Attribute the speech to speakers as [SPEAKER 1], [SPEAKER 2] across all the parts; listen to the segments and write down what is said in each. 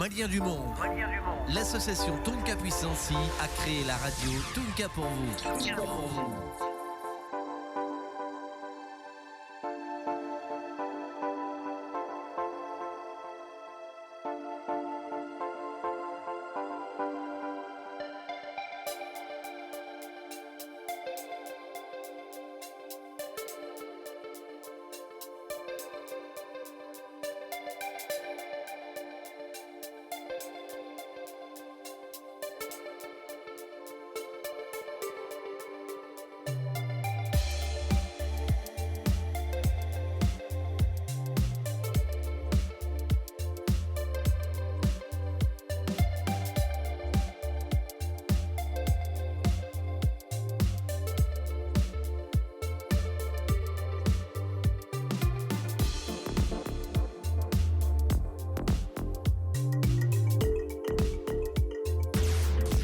[SPEAKER 1] Maliens du monde. L'association Tonka Puissancy a créé la radio Tonka pour vous.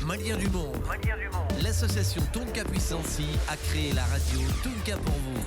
[SPEAKER 1] Maliens du monde. L'association Tonka Puissancy a créé la radio Tonka pour vous.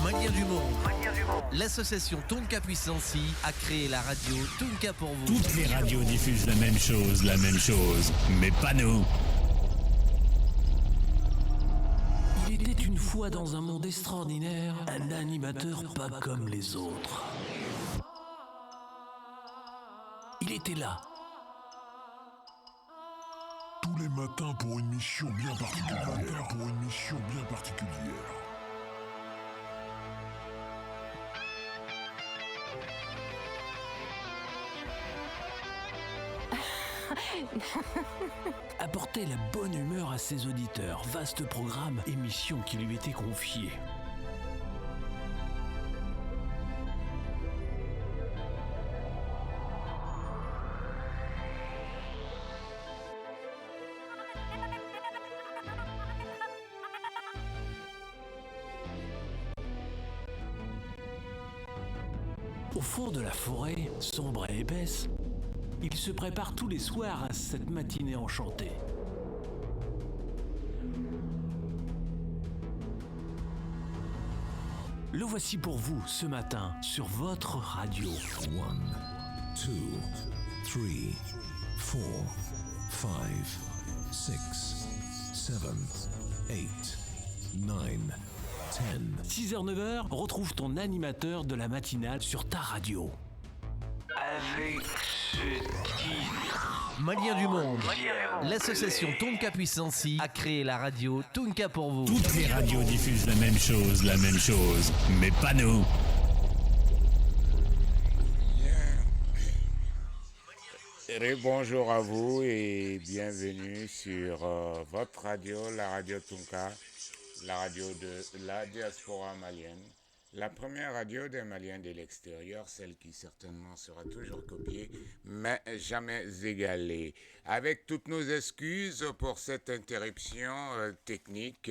[SPEAKER 1] Maliens du monde. L'association Tonka Puissancy a créé la radio Tonka pour vous.
[SPEAKER 2] Toutes les radios diffusent la même chose, mais pas nous.
[SPEAKER 3] Il était une fois dans un monde extraordinaire, un animateur pas comme les autres. Il était là.
[SPEAKER 4] Tous les matins pour une mission bien particulière.
[SPEAKER 3] Apporter la bonne humeur à ses auditeurs. Vaste programme, émission qui lui était confiée. Au fond de la forêt, sombre et épaisse, il se prépare tous les soirs à cette matinée enchantée. Le voici pour vous ce matin sur votre radio.
[SPEAKER 5] 1, 2, 3, 4, 5, 6, 7, 8, 9, 10.
[SPEAKER 3] 6h-9h, retrouve ton animateur de la matinale sur ta radio.
[SPEAKER 6] Avec ce titre.
[SPEAKER 1] Maliens du monde. L'association Tonka Puissancy a créé la radio Tonka pour vous.
[SPEAKER 2] Toutes les radios diffusent la même chose, mais pas nous.
[SPEAKER 7] Bonjour à vous et bienvenue sur votre radio, la radio Tonka, la radio de la diaspora malienne. La première radio des Maliens de l'extérieur, celle qui certainement sera toujours copiée, mais jamais égalée. Avec toutes nos excuses pour cette interruption technique,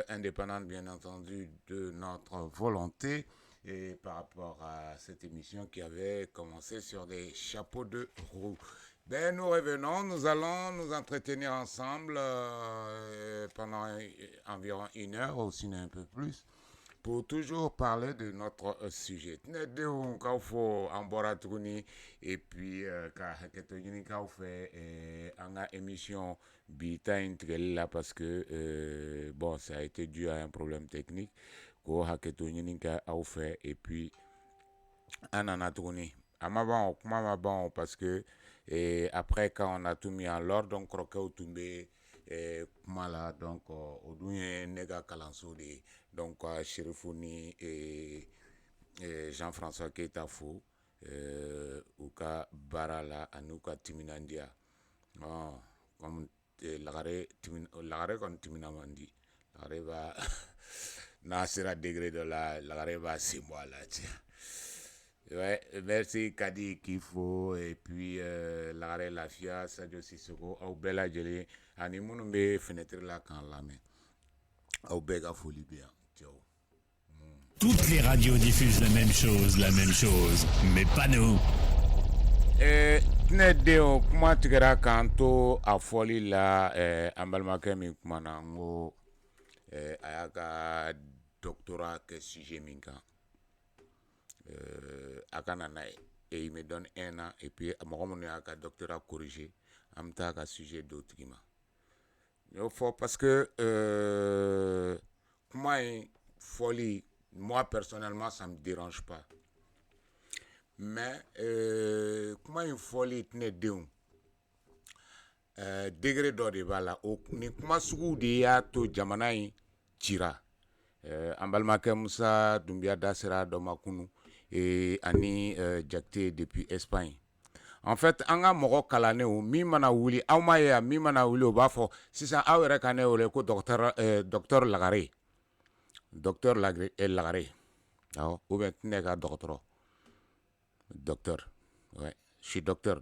[SPEAKER 7] indépendante bien entendu de notre volonté, et par rapport à cette émission qui avait commencé sur des chapeaux de roue. Nous revenons, nous allons nous entretenir ensemble pendant environ 1 heure, ou sinon un peu plus, pour toujours parler de notre sujet. Et puis, on a émission là parce que bon, ça a été dû à un problème technique. Et puis, on en a tourné. à ma bon kuma ma bon parce que et après quand on a tout mis en ordre donc croquet au tombé kuma là donc au douye nega kalanso de donc Chérifou et Jean-François Keita fo u ka baara la ani u ka timinandiya comme lagare kɔni timina man di lagare b'a n'a sera degré de la lagare b'a se bɔ a la tiɲɛ. Ouais, merci Kadi Kifo et puis Lagare Lafia, Sadio Sissoko, au bɛɛ lajɛlen ani minnu bɛ fenêtre la k'an lamɛn aw bɛɛ ka foli bɛ yan. Ciao.
[SPEAKER 2] Toutes les radios diffusent la même chose, mais pas nous.
[SPEAKER 7] Ne denw kuma tigɛra k'an to a fɔli la an balimakɛ min kumana n ko a y'a ka doctorat kɛ sujet min kan. A kana n'a ye et il me donne 1 an et puis mɔgɔ minnu y'a ka doctorat corrigé an bɛ taa ka sujet d'o tigi ma. N y'o fɔ parce que kuma in fɔli moi personnellement ça me dérange pas mais kuma in fɔli ne denw degré dɔ de b'a la o ni kuma sugu de y'a to jamana in cira an balimakɛ Musa Dunbiya da sera dɔ ma kunu ani Jakite depuis Espagne. En fait an ka mɔgɔ kalanenw min mana wuli aw ma ye min mana wuli o b'a fɔ sisan aw yɛrɛ ka ne wele ko docteur Lagare docteur Lagare awɔ ou bien ne ka dɔgɔtɔrɔ docteur ouais je suis docteur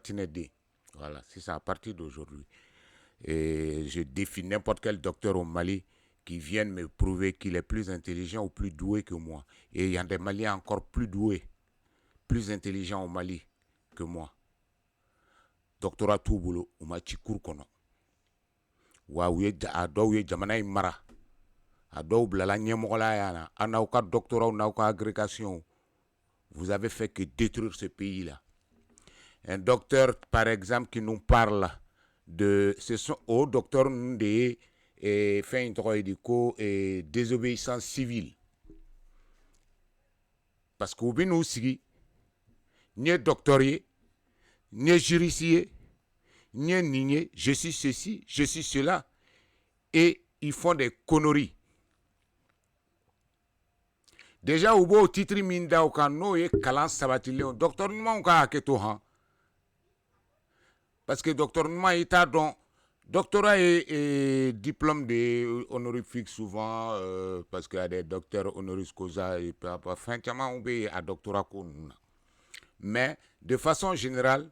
[SPEAKER 7] Tinedi voilà c'est ça à partir d'aujourd'hui et je défie n'importe quel docteur au Mali qui viennent me prouver qu'il est plus intelligent ou plus doué que moi. Et il y a des Maliens encore plus doués, plus intelligents au Mali que moi. Doctorat Toubolo, ou ma chikour kono. Wa ouye ado ouye jamana imara. Ado blala nyemola yana. Anauka doctorat ou nauka agrégation. Vous avez fait que détruire ce pays-là. Un docteur, par exemple, qui nous parle de... Ce sont au docteur Ndé et fait une désobéissance civile. Parce que vous aussi, ni doctorier, ni juriste, ni nié, je suis ceci, je suis cela. Et ils font des conneries. Déjà, au beau titre, minda au kano et kalan sabatilé, docteur Numa ka keto han. Parce que docteur Numa est à don. Doctorat et diplôme de honorifique souvent parce qu'il y a des docteurs honoris causa et enfin on peut à doctorat mais de façon générale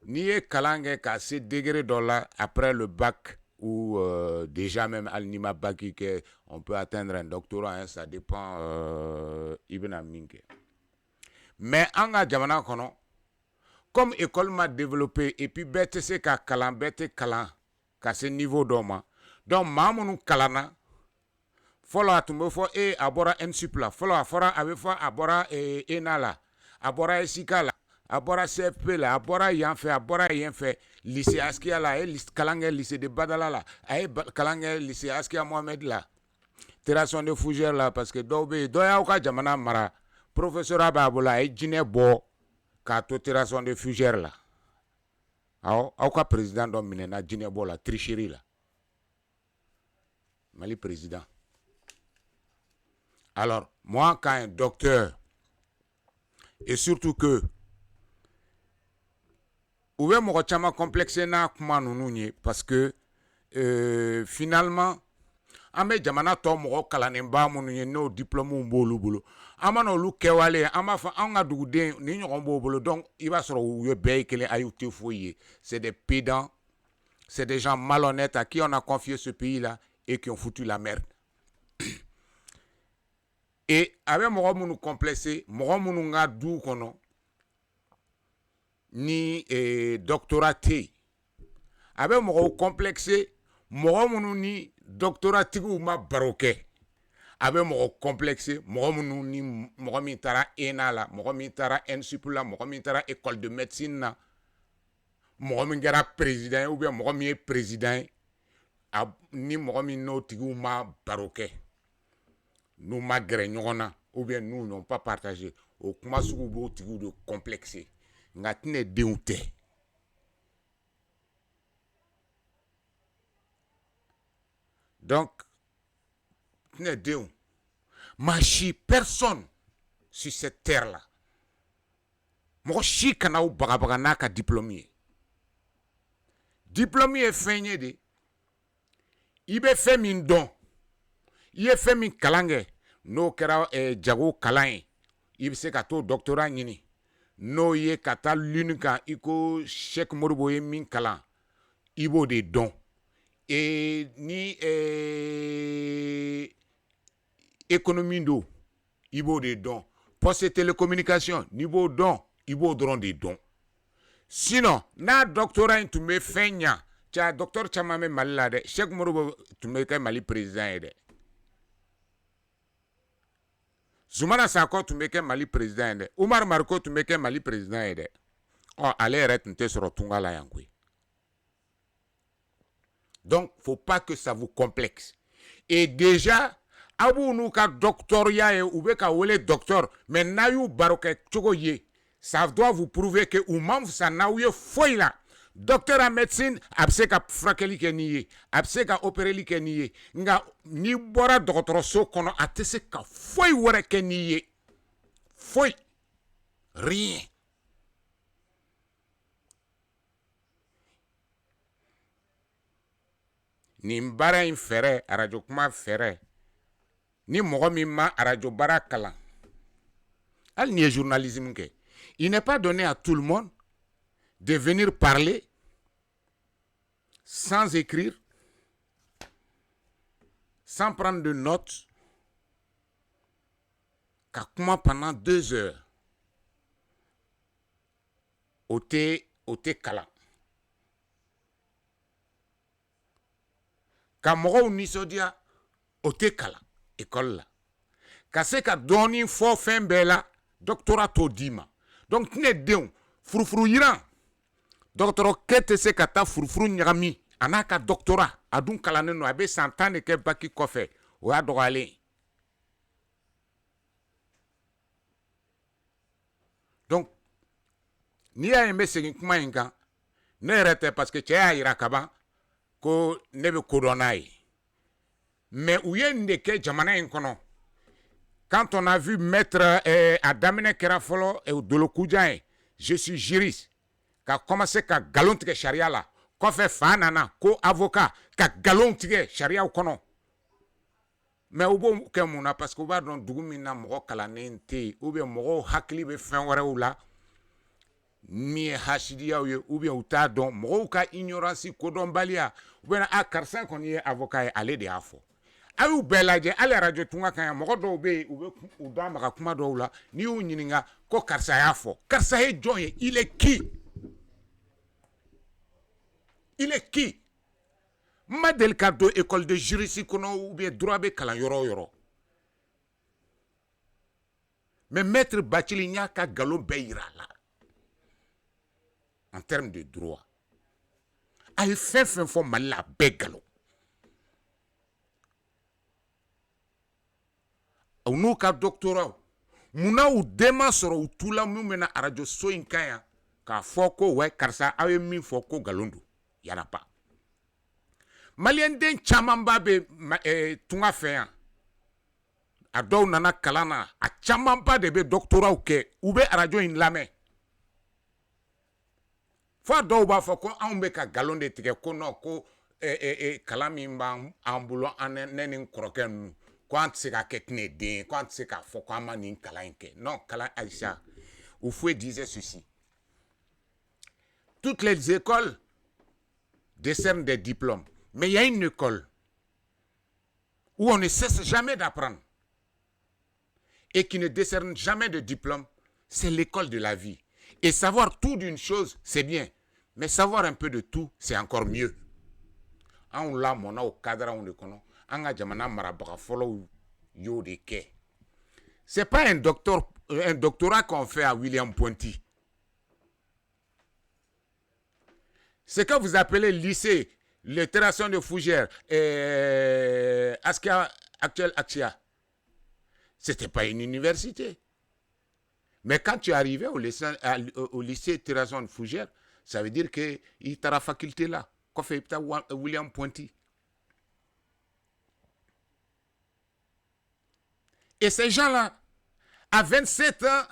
[SPEAKER 7] ni kalange à ce degré là après le bac ou déjà même à l'anima bac on peut atteindre un doctorat hein, ça dépend ibn minke mais en jamana kono comme école m'a développé et puis bête c'est ka kalan bête kalan à ce niveau d'homme. Donc, Mamoun Kalana, follow à tomber for abora en supla, follow à fora avec foi abora enala, abora esikala, abora CFP la, abora yan fait, abora yan fait, lycée Askia la, Kalanga lycée de Badala la, Kalanga lycée Askia Mohamed la, terrasson de Fougère la, parce que doya oka jamana mara, professeur Ababola et Djine Bo, kato terrasson de Fougère la. Au cas président dominé na Djinebo la tricherie là. Mali président. Alors, moi quand un docteur et surtout que ouwe mo chama complexe na kuma nunu parce que finalement ame jamana to mo kalanen ba munu no diplôme mbolu bolo amana lu kewale ama fa anga duguden ni ñogon bolo donc il va soro ouwe be kele ayuté foyer c'est des pédants c'est des gens malhonnêtes à qui on a confié ce pays là et qui ont foutu la merde et avec mo munu complexé mo munu nga du kono ni doctoraté avec mo complexé mo munu ni doctorat tigu ma baroke abe mo complexe mo ni mo mi tara ena la mo mi tara NSUP la mo mi tara école de médecine na mo mi ngara président ou bien mo mi président ni mo mi no tigu ma baroke nous ma gré ñona ou bien nous n'ont pas partagé au kuma sugu b'o tigiw de complexé nka tɛnɛ denw tɛ. Donc tɛnɛ denw maa si personne sur cette terre là mɔgɔ si kana o bagabaga n'a ka diplôme ye. Diplôme ye fɛn ye de i bɛ fɛn min dɔn i ye fɛn min kalan kɛ n'o kɛra jago kalan ye i bɛ se ka t'o doctorat ɲini n'o ye ka taa l'uni kan i ko Cheikh Modibo ye min kalan i b'o de dɔn. Ni économie do i b'o de dɔn. Poste télécommunication n'i b'o dɔn i b'o dɔrɔn de dɔn. Sinon n'a doctorat in tun bɛ fɛn ɲa cɛ docteur caman bɛ Mali la dɛ. Cheikh Modibo tun bɛ kɛ Mali président ye dɛ. Zoumana Sako tun bɛ kɛ Mali président ye dɛ. Umar Mariko tun bɛ kɛ Mali président ye dɛ. Ale yɛrɛ tun tɛ sɔrɔ tunga la yan koyi. Donc faut pas que ça vous complexe. Et déjà aw b'u n'u ka doctorat ye u bɛ ka wele docteur mais n'a y'u baro kɛ cogo ye ça doit vous prouver que u man fisa n'aw ye foyi la. Docteur en médecine a bɛ se ka furakɛli kɛ n'i ye a bɛ se ka opéreli kɛ n'i ye nka n'i bɔra dɔgɔtɔrɔso kɔnɔ a tɛ se ka foyi wɛrɛ kɛ n'i ye foyi rien. Nin baara in fɛrɛ arajo kuma fɛrɛ ni mɔgɔ min ma arajo baara kalan hali ni ye journalisme kɛ il n'est pas donné à tout le monde de venir parler sans écrire, sans prendre de notes, qu'à comment pendant 2 heures au thé kalan. Ka mɔgɔw nisɔndiya o tɛ kalan école la. Ka se ka dɔɔni fɔ fɛn bɛɛ la doctorat t'o d'i ma. Donc tɛnɛ denw furufuru yiran dɔgɔtɔrɔkɛ tɛ se ka taa furufuru ɲagami a n'a ka doctorat a dun kalannen don a bɛ san 10 de kɛ baki kɔfɛ o y'a dɔgɔyalen. Donc n'i y'a ye n bɛ segin kuma in kan ne yɛrɛ tɛ parce que cɛ y'a jira kaban ko ne bɛ kodɔn n'a ye mais u ye nin de kɛ jamana in kɔnɔ quand on a vu maître a daminɛ kɛra fɔlɔ Dolo Kujan ye je suis juriste ka commencer ka galon tigɛ sariya la kɔfɛ fa nana ko avocat ka galon tigɛ sariyaw kɔnɔ mais u b'o kɛ mun na parce que u b'a dɔn dugu min na mɔgɔ kalannen tɛ yen ou bien mɔgɔw hakili bɛ fɛn wɛrɛw la min ye hasidiyaw ye ou bien u t'a dɔn mɔgɔw ka ignorance kodɔnbaliya u bɛ na karisa kɔni ye avocat ye ale de y'a fɔ a y'u bɛɛ lajɛ hali arajo tunga kan yan mɔgɔ dɔw bɛ yen u bɛ u da maga kuma dɔw la n'i y'u ɲininka ko karisa y'a fɔ karisa ye jɔn ye il est qui il est qui n ma deli ka don école de juriste kɔnɔ ou bien droit bɛ kalan yɔrɔ o yɔrɔ mais maître Bacili n y'a ka galon bɛɛ yira a la en termes de droit a ye fɛn fɛn fɔ Mali la a bɛɛ galon u n'u ka doctorat munna u den ma sɔrɔ u t'u la min bɛ na arajo so in kan yan k'a fɔ ko wɛ karisa aw ye min fɔ ko galon don yanaba maliyɛn den camanba bɛ tunga fɛ yan a dɔw nana kalan na a camanba de bɛ doctorat kɛ u bɛ arajo in lamɛn fo dɔw b'a fɔ ko anw bɛ ka galon de tigɛ ko non ko kalan min b'an bolo ne ni n kɔrɔkɛ ninnu ko an tɛ se ka kɛ tɛnɛ den ye ko an tɛ se k'a fɔ ko an ma nin kalan in kɛ non kalan Aïcha Oufoué disait ceci toutes les écoles décernent des diplômes mais il y a une école où on ne cesse jamais d'apprendre et qui ne décerne jamais de diplôme, c'est l'école de la vie. Et savoir tout d'une chose, c'est bien. Mais savoir un peu de tout, c'est encore mieux. On l'a mon au cadre on le connaît. On a jamana marabaga follow yo de ke. C'est pas un doctorat qu'on fait à William Ponty. Ce que vous appelez lycée, littération de Fougères, Askia actuel Axia. Ce n'était pas une université. Mais quand tu arrivais au lycée Terrazon Fougère, ça veut dire qu'il y a la faculté là. Qu'on fait William Ponty. Et ces gens-là, à 27 ans,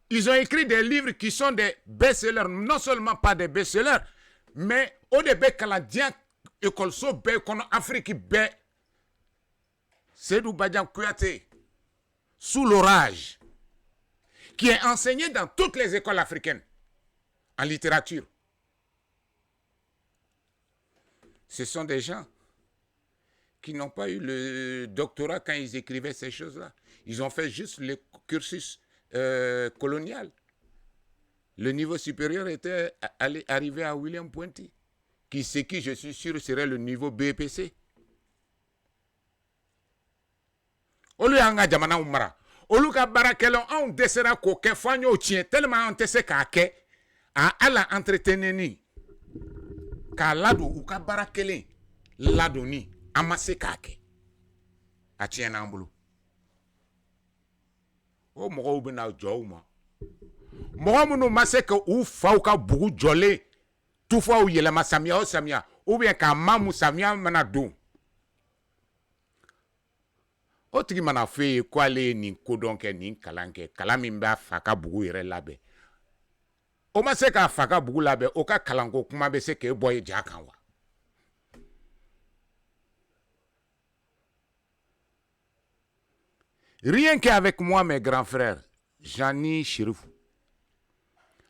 [SPEAKER 7] ils ont écrit des livres qui sont des best-sellers. Non seulement pas des best-sellers, mais au début, canadien, école so bé, qu'on a Afrique bé. Seydou Badian Kouyaté, sous l'orage, qui est enseigné dans toutes les écoles africaines, en littérature. Ce sont des gens qui n'ont pas eu le doctorat quand ils écrivaient ces choses-là. Ils ont fait juste le cursus colonial. Le niveau supérieur était arrivé à William Ponty, qui, je suis sûr, serait le niveau BPC. Olu yanga jamana umara. Olu ka barakelo on desera ko ke fanyo tien tellement on tese ka ke a ala entretenir ni. Ka lado u ka barakele lado ni amase ka ke. A tien na mbulu. O mo be na jowma. Mo munu mase ke u fa u ka bugu jole. Tout fois u yele masamia o samia ou bien ka mamu samia mana do. O tigi mana fe ko ale ni kodon ke ni kalanke kalami mba faka bugu yere labe o ma se ka faka bugu labe o ka kalanko kuma be se ke boy jakan wa rien qu'avec moi mes grands frères Jani Chirifou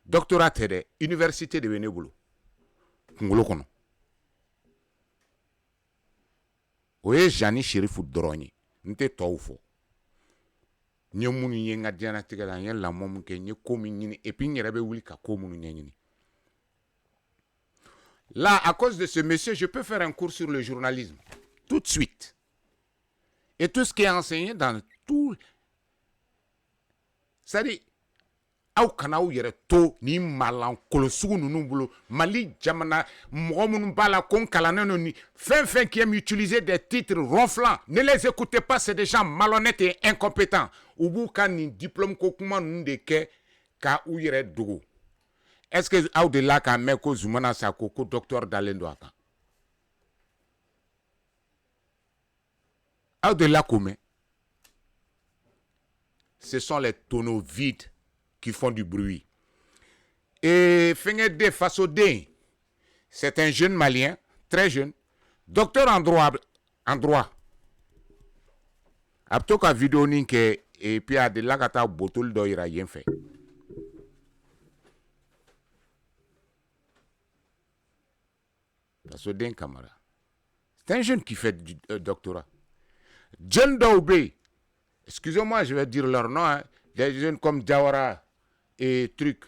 [SPEAKER 7] doctorat de université de Benebulu ngolo kono o ye Jani Chirifou droni nte tawfo nye munu ye nga diana tigala nye la mom ke nye komi nyini et puis nyere be wuli ka komu nyini. Là, à cause de ce monsieur, je peux faire un cours sur le journalisme tout de suite. Et tout ce qui est enseigné dans tout, c'est-à-dire aw kana aw yɛrɛ to ni malan kolosugu nunu bolo Mali jamana mɔgɔ minnu b'a la ko n kalannen ni fɛn qui aime utiliser des titres ronflants, ne les écoutez pas, c'est des gens malhonnêtes et incompétents. U b'u ka nin diplôme ko kuma nunu de kɛ ka u yɛrɛ dogo. Est-ce que aw de la ka mɛn ko Zumana Sako ko docteur dalen do a kan? Aw de la ko mɛn? Ce sont les tonneaux vides qui font du bruit. Et Fengede Fassodin, c'est un jeune Malien, très jeune, docteur en droit. Apto ka vidéo ninke et puis a de la kata botol do ira yen fait. Fassodin Camara. C'est un jeune qui fait du doctorat. John Daoubé, excusez-moi, je vais dire leur nom, hein. Des jeunes comme Diawara et trucs.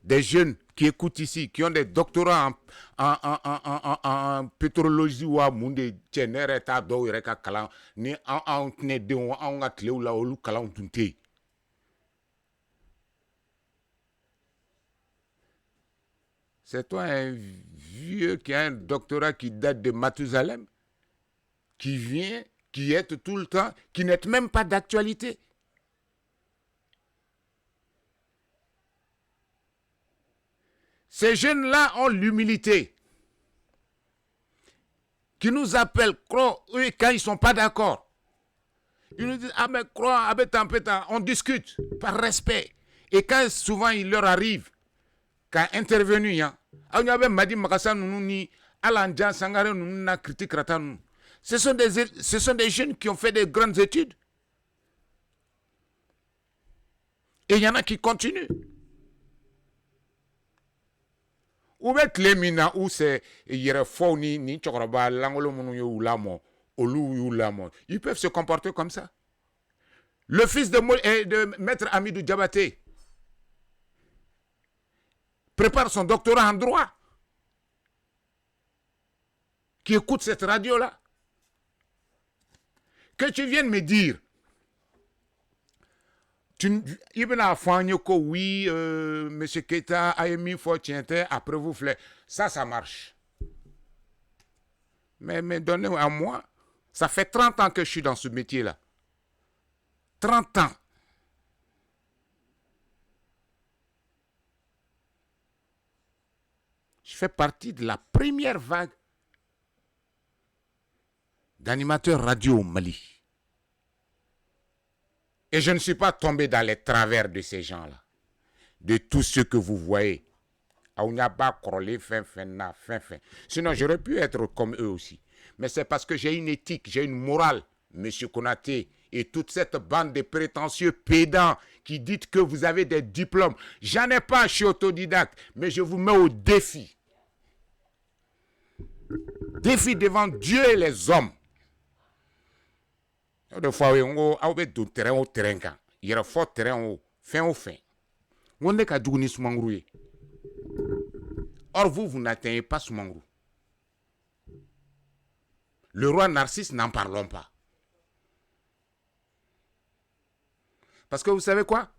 [SPEAKER 7] Des jeunes qui écoutent ici, qui ont des doctorats en pétrologie ou à monde tchénère ta do reka kala ni en tne de on a clé ou la olu kala on tunte. C'est toi un vieux qui a un doctorat qui date de Mathusalem, qui vient, qui est tout le temps, qui n'est même pas d'actualité. Ces jeunes-là ont l'humilité, qui nous appellent, quand ils ne sont pas d'accord. Ils nous disent, ah mais crois, on discute par respect. Et quand souvent il leur arrive, quand intervenu, ce sont des jeunes qui ont fait des grandes études. Et il y en a qui continuent. Ou bien les mina ou c'est ni ni chokoroba langolo munu yo ulamo olu ulamo. Ils peuvent se comporter comme ça. Le fils de Maître Amidou Diabaté prépare son doctorat en droit. Qui écoute cette radio-là. Que tu viennes me dire, oui, M. Keita a émis Fortiente, après vous, ça marche. Mais donnez-moi à moi, ça fait 30 ans que je suis dans ce métier-là. 30 ans. Je fais partie de la première vague d'animateurs radio au Mali. Et je ne suis pas tombé dans les travers de ces gens-là. De tous ceux que vous voyez. Sinon, j'aurais pu être comme eux aussi. Mais c'est parce que j'ai une éthique, j'ai une morale, Monsieur Konaté, et toute cette bande de prétentieux pédants qui dites que vous avez des diplômes. J'en ai pas, je suis autodidacte, mais je vous mets au défi. Défi devant Dieu et les hommes. Des fois, on a un terrain au terrain. Il y a un fort terrain au fin. On est qu'à Djouni Soumangrou. Or, vous n'atteignez pas Soumangrou. Le roi Narcisse, n'en parlons pas. Parce que vous savez quoi?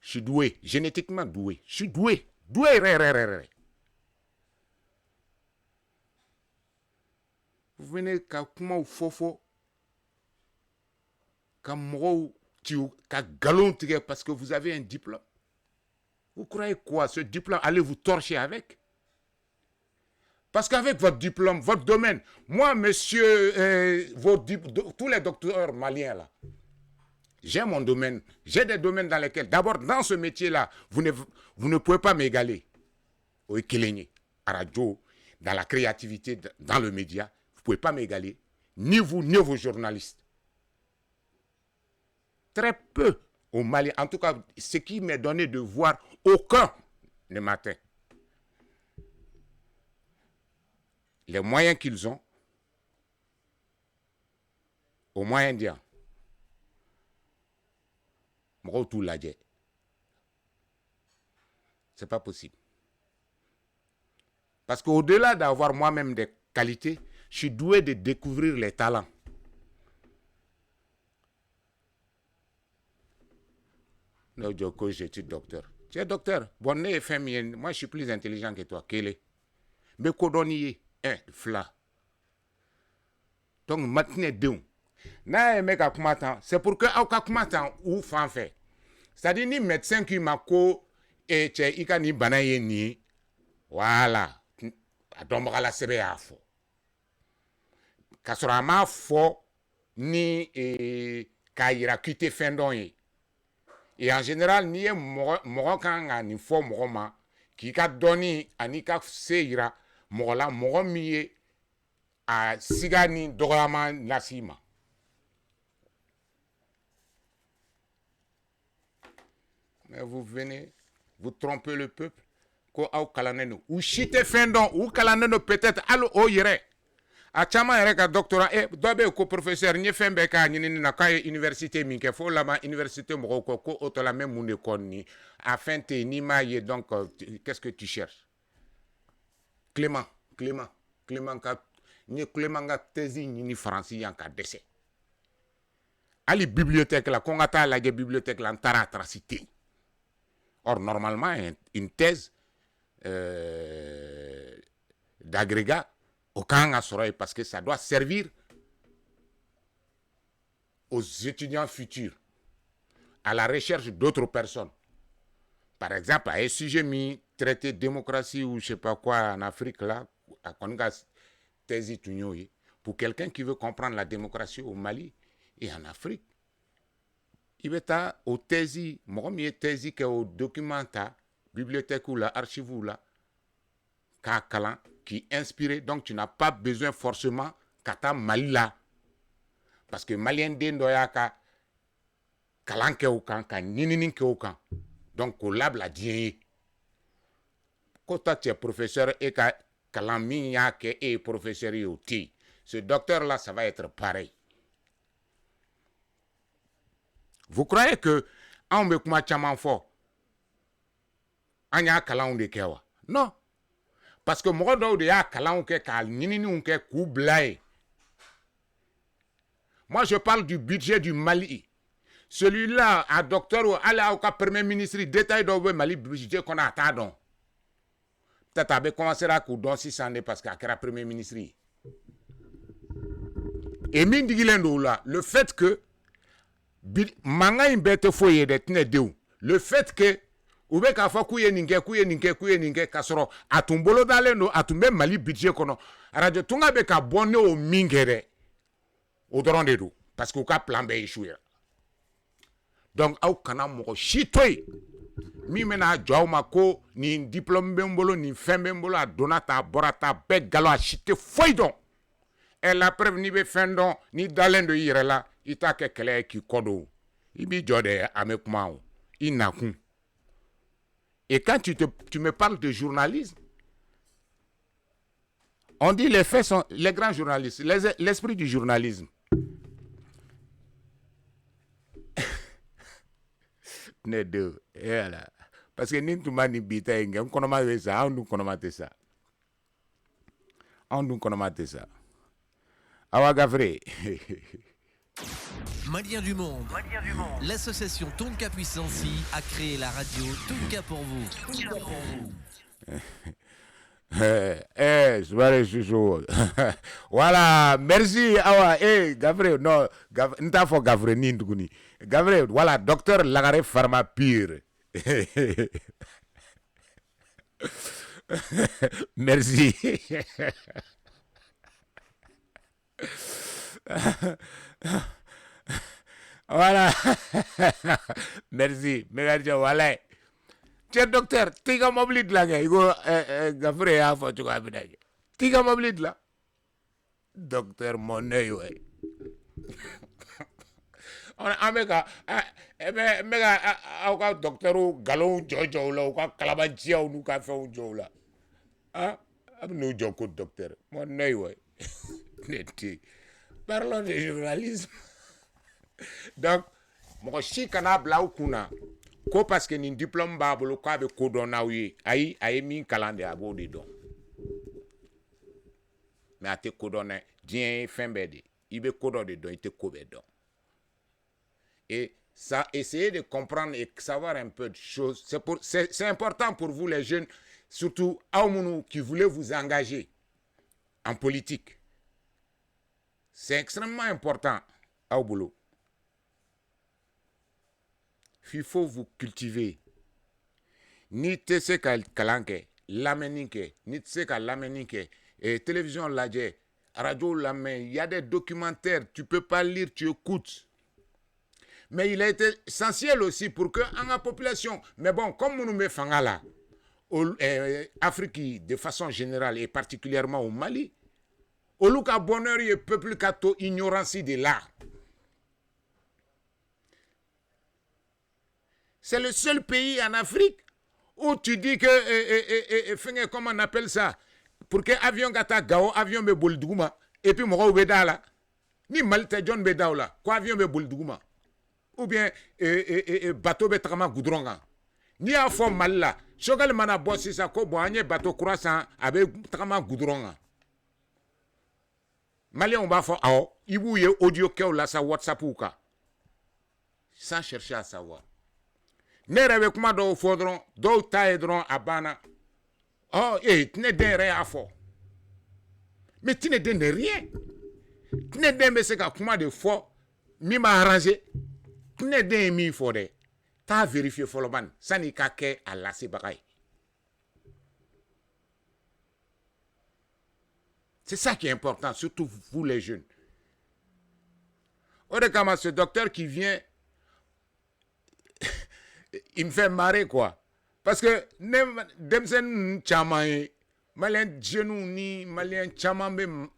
[SPEAKER 7] Je suis doué, génétiquement doué. Je suis doué. Doué, ré. Vous venez qu'à comment ou fofo, qu'à moro, qu'à galon, parce que vous avez un diplôme. Vous croyez quoi? Ce diplôme, allez vous torcher avec? Parce qu'avec votre diplôme, votre domaine, moi, monsieur, tous les docteurs maliens là, j'ai mon domaine, j'ai des domaines dans lesquels, d'abord, dans ce métier-là, vous ne pouvez pas m'égaler. Au Ekeleni, à radio, dans la créativité, dans le média, vous ne pouvez pas m'égaler. Ni vous, ni vos journalistes. Très peu au Mali. En tout cas, ce qui m'est donné de voir aucun le matin. Les moyens qu'ils ont, au Moyen-Orient, c'est pas possible. Parce qu'au-delà d'avoir moi-même des qualités, je suis doué de découvrir les talents. Non, Djoko, je suis docteur. Tu es docteur. Bon, moi, je suis plus intelligent que toi. Quel est? Mais Kodoniye, fla. Donc, maintenant, deux. C'est pour que ou fan fait. C'est-à-dire ni médecin qui m'a ko et tche ni banaye ni voilà adomra la sebe afo. Kasora ma fo ni kaira kite fendon yi. Et en général ni mo kan ni fo mo ma ki ka doni ani ka seira mo la mo mi a sigani dogama nasima. Mais vous venez, vous trompez le peuple. Ou chite fendon, ou kalaneno peut-être, allo oyere. A chama ereka doctorat, dobe ko professeur, nye fembe ka nyini na ka université minke, fo la université moko ko otola même mune konni. Afin te ni maye, donc, qu'est-ce que tu cherches? Clément ka, nye Clément ka tesi ni français yanka décès. Ali bibliothèque la, kongata la bibliothèque la, ntara tracité. Or, normalement, une thèse d'agrégat, aucun assuré, parce que ça doit servir aux étudiants futurs, à la recherche d'autres personnes. Par exemple, à un sujet mis traité démocratie ou je ne sais pas quoi en Afrique, là, à Kongas, thèse pour quelqu'un qui veut comprendre la démocratie au Mali et en Afrique. Il va être au thèse, moi, thèse qui est au documenta, bibliothèque ou la archive ou la, qui est inspiré. Donc, tu n'as pas besoin forcément kata Mali là. Parce que Malien d'Endoya ka kalanke ou kan, ka nininin ke ou kan. Donc, au lab la dien. Quand tu es professeur et ka kalaminya ke est professeur yoti, ce docteur là, ça va être pareil. Vous croyez que on me kuma chaman fort? Anya kalan de kewa? Non. Parce que moi de ya kalan ke kal ninini unke kublai. Moi je parle du budget du Mali. Celui-là, un docteur ou à au premier ministre, détail de Mali budget qu'on a attendu. Peut-être avec commencer à coudon 600 parce qu'à la premier ministre. Et mindigilendo là, le fait que manga imbete foye de tine deu. Le fait que ube ka fa kuye ninge kasoro atumbolo dalendo atumbe Mali budget kono radio tunga be ka bonne o mingere o doron de do parce que o ka plan be échouer. Donc au kana mo chitoy mi mena jawma ko ni diplôme bembolo ni fin bembolo a donata borata be galo a chité foydon. Et la preuve ni be fendon ni dalendo yirela ita ke kele ki kodo ibi jode amekuma inakun. Et quand tu me parles de journalisme, on dit les faits sont les grands journalistes, l'esprit du journalisme. Ne deux, voilà. Parce que ni tout le monde bita inge, on connaît ça, on connaît ça. On connaît ça. Awa Gavre.
[SPEAKER 1] Maliens du monde. L'association Tonka Puissancy a créé la radio Tonka pour vous.
[SPEAKER 7] Voilà, merci. Awa, Gavre, non, n'ta fo Gavre ni nduguni. Gavre, voilà, docteur Lagare Pharma Pure. Merci. Voilà. Merci. Merci. Voilà. Tiens, docteur, tiga mobile là, go Gavre a fait tu vas tiga mobile là. Docteur Monet, ouais. On a mega mega docteur Galon Jojo là ou Kalabantia ou nous café ou Joe là. Ah, nous joko docteur. Monet, ouais. Parlons de journalisme. Donc, mon chi kana blau kuna ko parce que ni diplôme ba bolo ko be ko don nawi ay min kalande abo de don. Mais ate ko don dien fembede, ibe ko don de don ite ko be don. Et ça, essayez de comprendre et savoir un peu de choses. C'est important pour vous les jeunes, surtout Aoumounou qui voulez vous engager en politique. C'est extrêmement important au boulot. Il faut vous cultiver. Ni te se ka kalanke, lameninke, ni te se ka lameninke, et télévision ladje, radio lamen, il y a des documentaires, tu peux pas lire, tu écoutes. Mais il a été essentiel aussi pour que la population, mais bon, comme nous me faisons là, Afrique de façon générale et particulièrement au Mali, au Luka bonheur et peuple kato ignorance de là. C'est le seul pays en Afrique où tu dis que, comment on appelle ça, pour que avion gata gao, avion be bouldouma, et puis moro beda là, ni malte John beda là, quoi avion be bouldouma, ou bien bateau be trama goudronga, ni a fond mal là, chogal mana bossi sa ko boanye bateau croissant avec trama goudronga. Malien on va faire ibouye audio ke la sa WhatsApp ou ka, sans chercher à savoir. Nere avec moi do fodron do taedron abana tne den rien à fort mais tu ne donnes rien tu ne donnes ce comment de fort mi m'a arrangé tu ne donnes mi fode t'as vérifié foloban ça ni kake à la sebagaï. C'est ça qui est important, surtout vous les jeunes. Regardez ce docteur qui vient, il me fait marrer quoi. Parce que demsen chamae, malien genou ni malien chamambe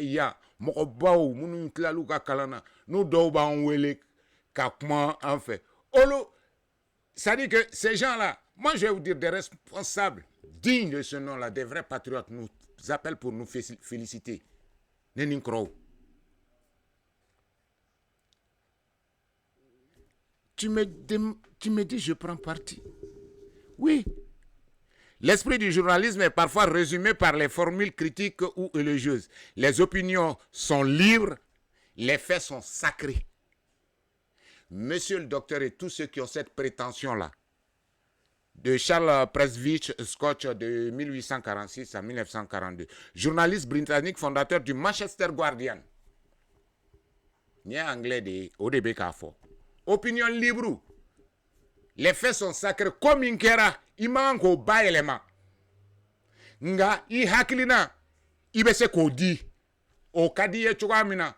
[SPEAKER 7] ya moko baou munu tlalu ka kalana nous do ba on wele ka comment en fait. Olo, ça dit que ces gens-là, moi je vais vous dire des responsables dignes de ce nom-là, des vrais patriotes nous appellent pour nous féliciter. Nenin Crow. Tu me dis, je prends parti. Oui. L'esprit du journalisme est parfois résumé par les formules critiques ou élogieuses. Les opinions sont libres, les faits sont sacrés. Monsieur le docteur et tous ceux qui ont cette prétention-là, de Charles Presswich Scotch de 1846 à 1942, journaliste britannique fondateur du Manchester Guardian. ni anglais de ODB Kafo. Opinion libre. Les faits sont sacrés. Comme Inkera, il manque au bas élément. Nga, i hakilina, i bese ko di. O kadi ye chokamina.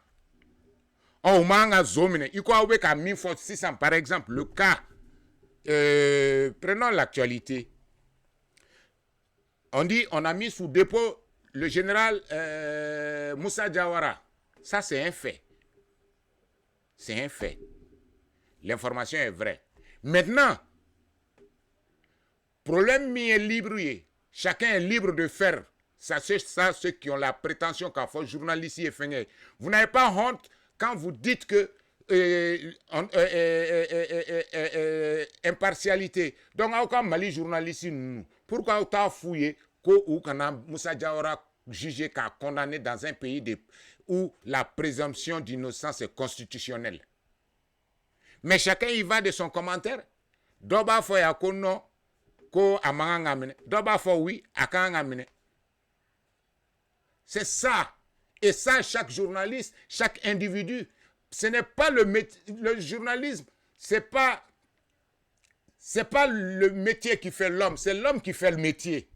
[SPEAKER 7] O manga zomine. I kwa oube ka 1600 par exemple. Le cas, prenons l'actualité. On dit, on a mis sous dépôt le général Moussa Diawara. Ça, c'est un fait. C'est un fait. L'information est vraie. Maintenant, problème mi est libre. Chacun est libre de faire. Ça, c'est ça, ceux qui ont la prétention qu'à faut journaliste et fait. Vous n'avez pas honte quand vous dites que impartialité. Donc, aucun Mali journaliste, pourquoi autant fouillé ou quand Moussa Diawara jugé qu'à condamné dans un pays où la présomption d'innocence est constitutionnelle. Mais chacun y va de son commentaire. Doba fo ya ko non, ko amanga ngamine. Doba fo oui, akanga ngamine. C'est ça. Et ça, chaque journaliste, chaque individu, ce n'est pas le journalisme, c'est pas le métier qui fait l'homme, c'est l'homme qui fait le métier.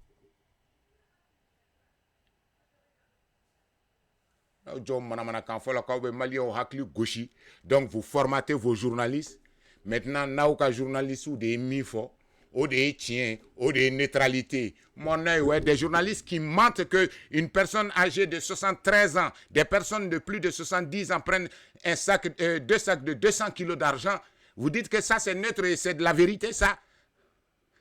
[SPEAKER 7] Donc vous formatez vos journalistes. Maintenant, nauka journalistes ou des mifo, ou des tiens, ou des neutralités. Mon œil, ouais, des journalistes qui mentent que une personne âgée de 73 ans, des personnes de plus de 70 ans prennent deux sacs de 200 kilos d'argent. Vous dites que ça c'est neutre et c'est de la vérité, ça.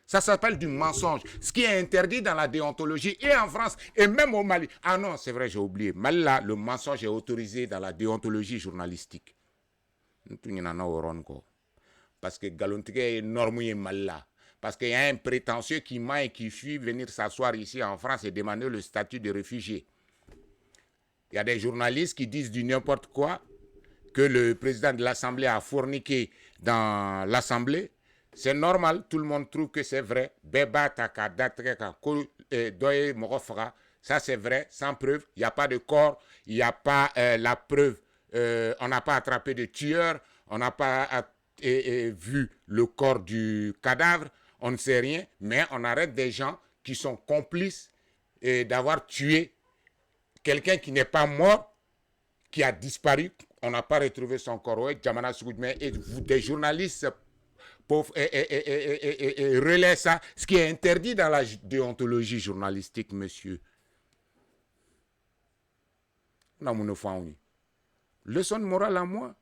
[SPEAKER 7] Ça s'appelle du mensonge. Ce qui est interdit dans la déontologie et en France et même au Mali. Ah non, c'est vrai, j'ai oublié. Mali, là, le mensonge est autorisé dans la déontologie journalistique. Parce que Galontique est énorme et mal là. Parce qu'il y a un prétentieux qui ment et qui fuit venir s'asseoir ici en France et demander le statut de réfugié. Il y a des journalistes qui disent du n'importe quoi, que le président de l'Assemblée a fourniqué dans l'Assemblée. C'est normal, tout le monde trouve que c'est vrai. Ça c'est vrai, sans preuve. Il n'y a pas de corps, il n'y a pas la preuve. On n'a pas attrapé de tueur, on n'a pas vu le corps du cadavre, on ne sait rien, mais on arrête des gens qui sont complices d'avoir tué quelqu'un qui n'est pas mort, qui a disparu. On n'a pas retrouvé son corps. Et des journalistes relaient ça, ce qui est interdit dans la déontologie journalistique, monsieur. Leçon de morale à moi.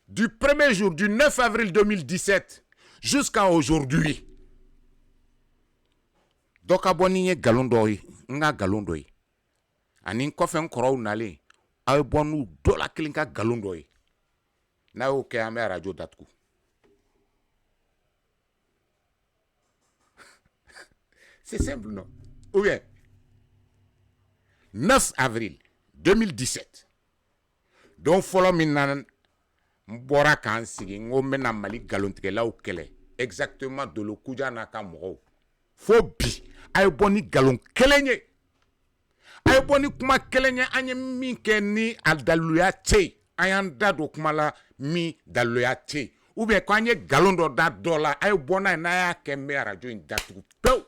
[SPEAKER 7] Du premier jour, du 9 avril 2017 jusqu'à aujourd'hui. Donc, abonnez galondoy, nga galondoy. Anin kofen koro nale, abonu dola kilinka galondoy. Na oke ame radio datku. C'est simple, non? Ou bien, 9 avril 2017. Donc, follow me nan mbora kan sigi ngomena Mali galontikela ou kele. Exactement de lo kuja naka moro. Fobi. Ayo boni galon kelenye. Ayo boni kuma kelenye anye mi keni al daluya che. Ayanda do kuma la mi daluya che. Ou bien quand anye galon do da dola. Ayo bona na ya kembe radio in datu. Pew.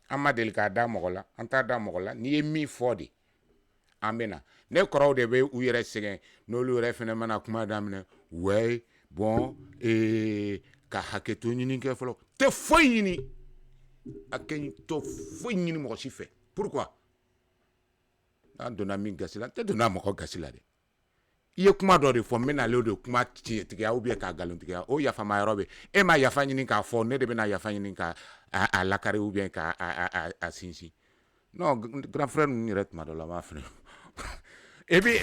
[SPEAKER 7] Amadel ka da mogola, anta da mogola, ni mi fodi. Amena. Ne koro de be u yere segen, no lu refene mana kuma damne. Ouais, bon, ka haketo nyini ke folo. Te foyini. Aken to foyini mo si fait. Pourquoi? Na dona mi gasila, te dona mo ko gasila de. Iye kuma do de fo mena le de kuma tiga ou bien ka galon tiga. O ya fa ma robe. E ma ya fa nyini ka fo ne de be na ya fa nyini ka à la carré ou bien à Sinsi. Non, grand frère nous n'irrête pas de la mafia. Et puis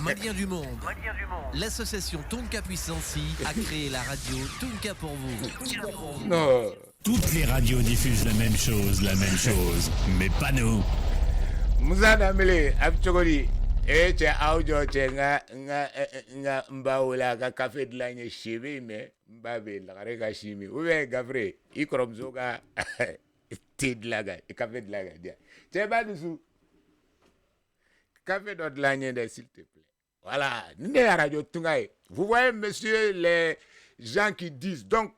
[SPEAKER 1] Malien du monde. L'association Tonka Puissance a créé la radio Tonka pour vous.
[SPEAKER 7] non.
[SPEAKER 2] Toutes les radios diffusent la même chose, mais pas nous.
[SPEAKER 7] Moussa Damele, Abchogori, Et tu as audio, tu as mbaoula, café de l'année chimie, mais mbabé, la rega chimie. Oui, Gavré, il cromzoga, thé de la gare, café de la gare. Tu es pas dessous. Café de l'année, s'il te plaît. Voilà, vous voyez, monsieur, les gens qui disent, donc,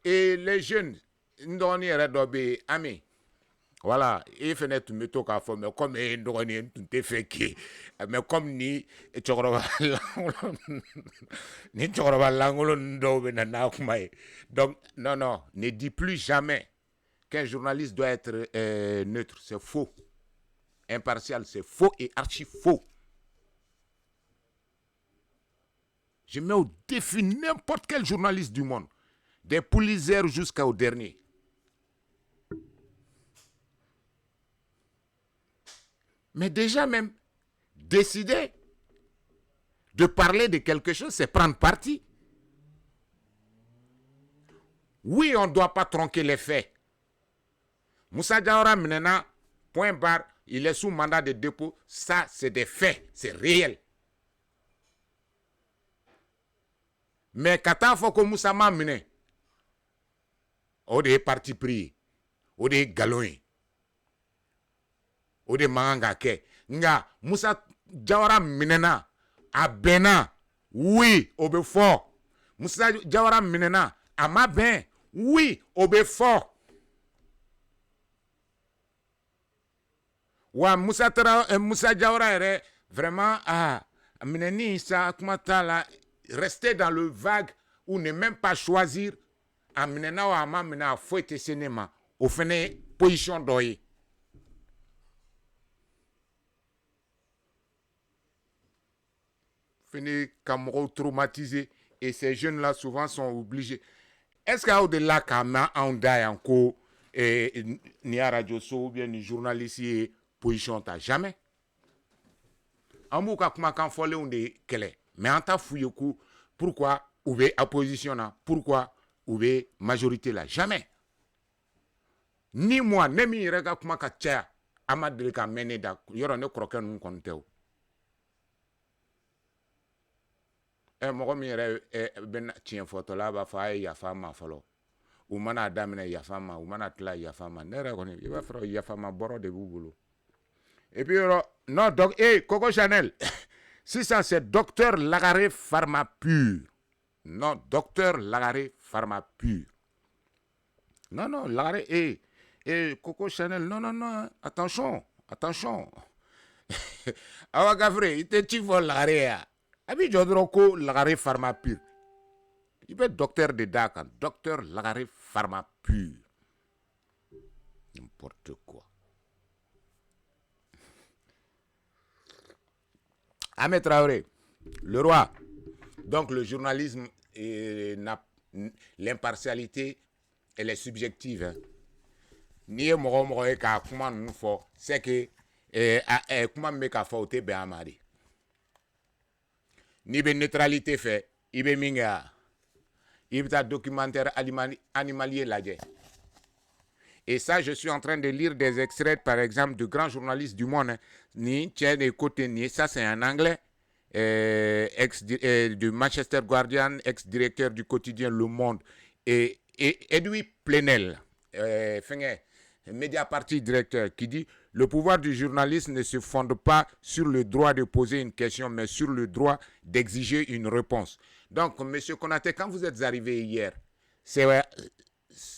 [SPEAKER 7] et les jeunes, voilà, il fait net métaux qu'à faire, mais comme il est fait qui, mais comme ni donc, non, ne dis plus jamais qu'un journaliste doit être neutre, c'est faux. Impartial, c'est faux et archi faux. Je mets au défi n'importe quel journaliste du monde, des Pulitzer jusqu'au dernier. Mais déjà même, décider de parler de quelque chose, c'est prendre parti. Oui, on ne doit pas tronquer les faits. Moussa Diawara Menena, point barre, il est sous mandat de dépôt. Ça, c'est des faits, c'est réel. Mais quand il faut que Moussa m'a mené, on est parti pris, on est galon. O de manga ke nga Moussa Diawara minena a bena oui au be fort Moussa Diawara minena a ma ben oui au be fort wa Moussa Diawara est vraiment mineni ça comment là rester dans le vague ou ne même pas choisir a minena wa ma mena faut être cinéma au fene position doye. Fini Cameroun traumatisé et ces jeunes-là souvent sont obligés. Est-ce qu'il y a au-delà Kama en Dayanko ni à Radio So ou bien ni journaliste position ta jamais? Amouka kuma kan fole on de kele. Mais en ta fouille coup pourquoi oube opposition là? Pourquoi oube majorité là? Jamais. Ni moi ni mi rega kuma ka tia amadre ka mene da yoro ne kroken nun konteo. Mɔgɔ min yɛrɛ bɛ tiɲɛ fɔtɔ la b'a fɔ a ye yafa ma fɔlɔ u mana daminɛ yafa ma u mana tila yafa ma ne yɛrɛ kɔni i b'a sɔrɔ yafa ma bɔrɔ de b'u bolo et puis non donc Coco Chanel sisan c'est docteur Lagare Pharma Pur non docteur Lagare Pharma Pur non Lagare Coco Chanel non attention awa Gavré il te tifo Lagare ya Abi Jodroko Lagare Pharma Pur. Il peut être docteur de Dakar, docteur Lagare Pharma Pur. N'importe quoi. Ahmed Traoré, le roi. Donc le journalisme, l'impartialité, elle est subjective. Hein. Ni moro ka kuma nous fo, c'est que kuma me ka fo te be amari. Ni be neutralité fait, ibe minga. Ibe documentaire animalier ladje. Et ça, je suis en train de lire des extraits, par exemple, de grands journalistes du monde. Ni tiens des côtés ni ça c'est en anglais. De Manchester Guardian, ex-directeur du quotidien Le Monde, et Edoui Plenel, Mediapart directeur, qui dit « Le pouvoir du journaliste ne se fonde pas sur le droit de poser une question, mais sur le droit d'exiger une réponse. » Donc, M. Konaté, quand vous êtes arrivé hier,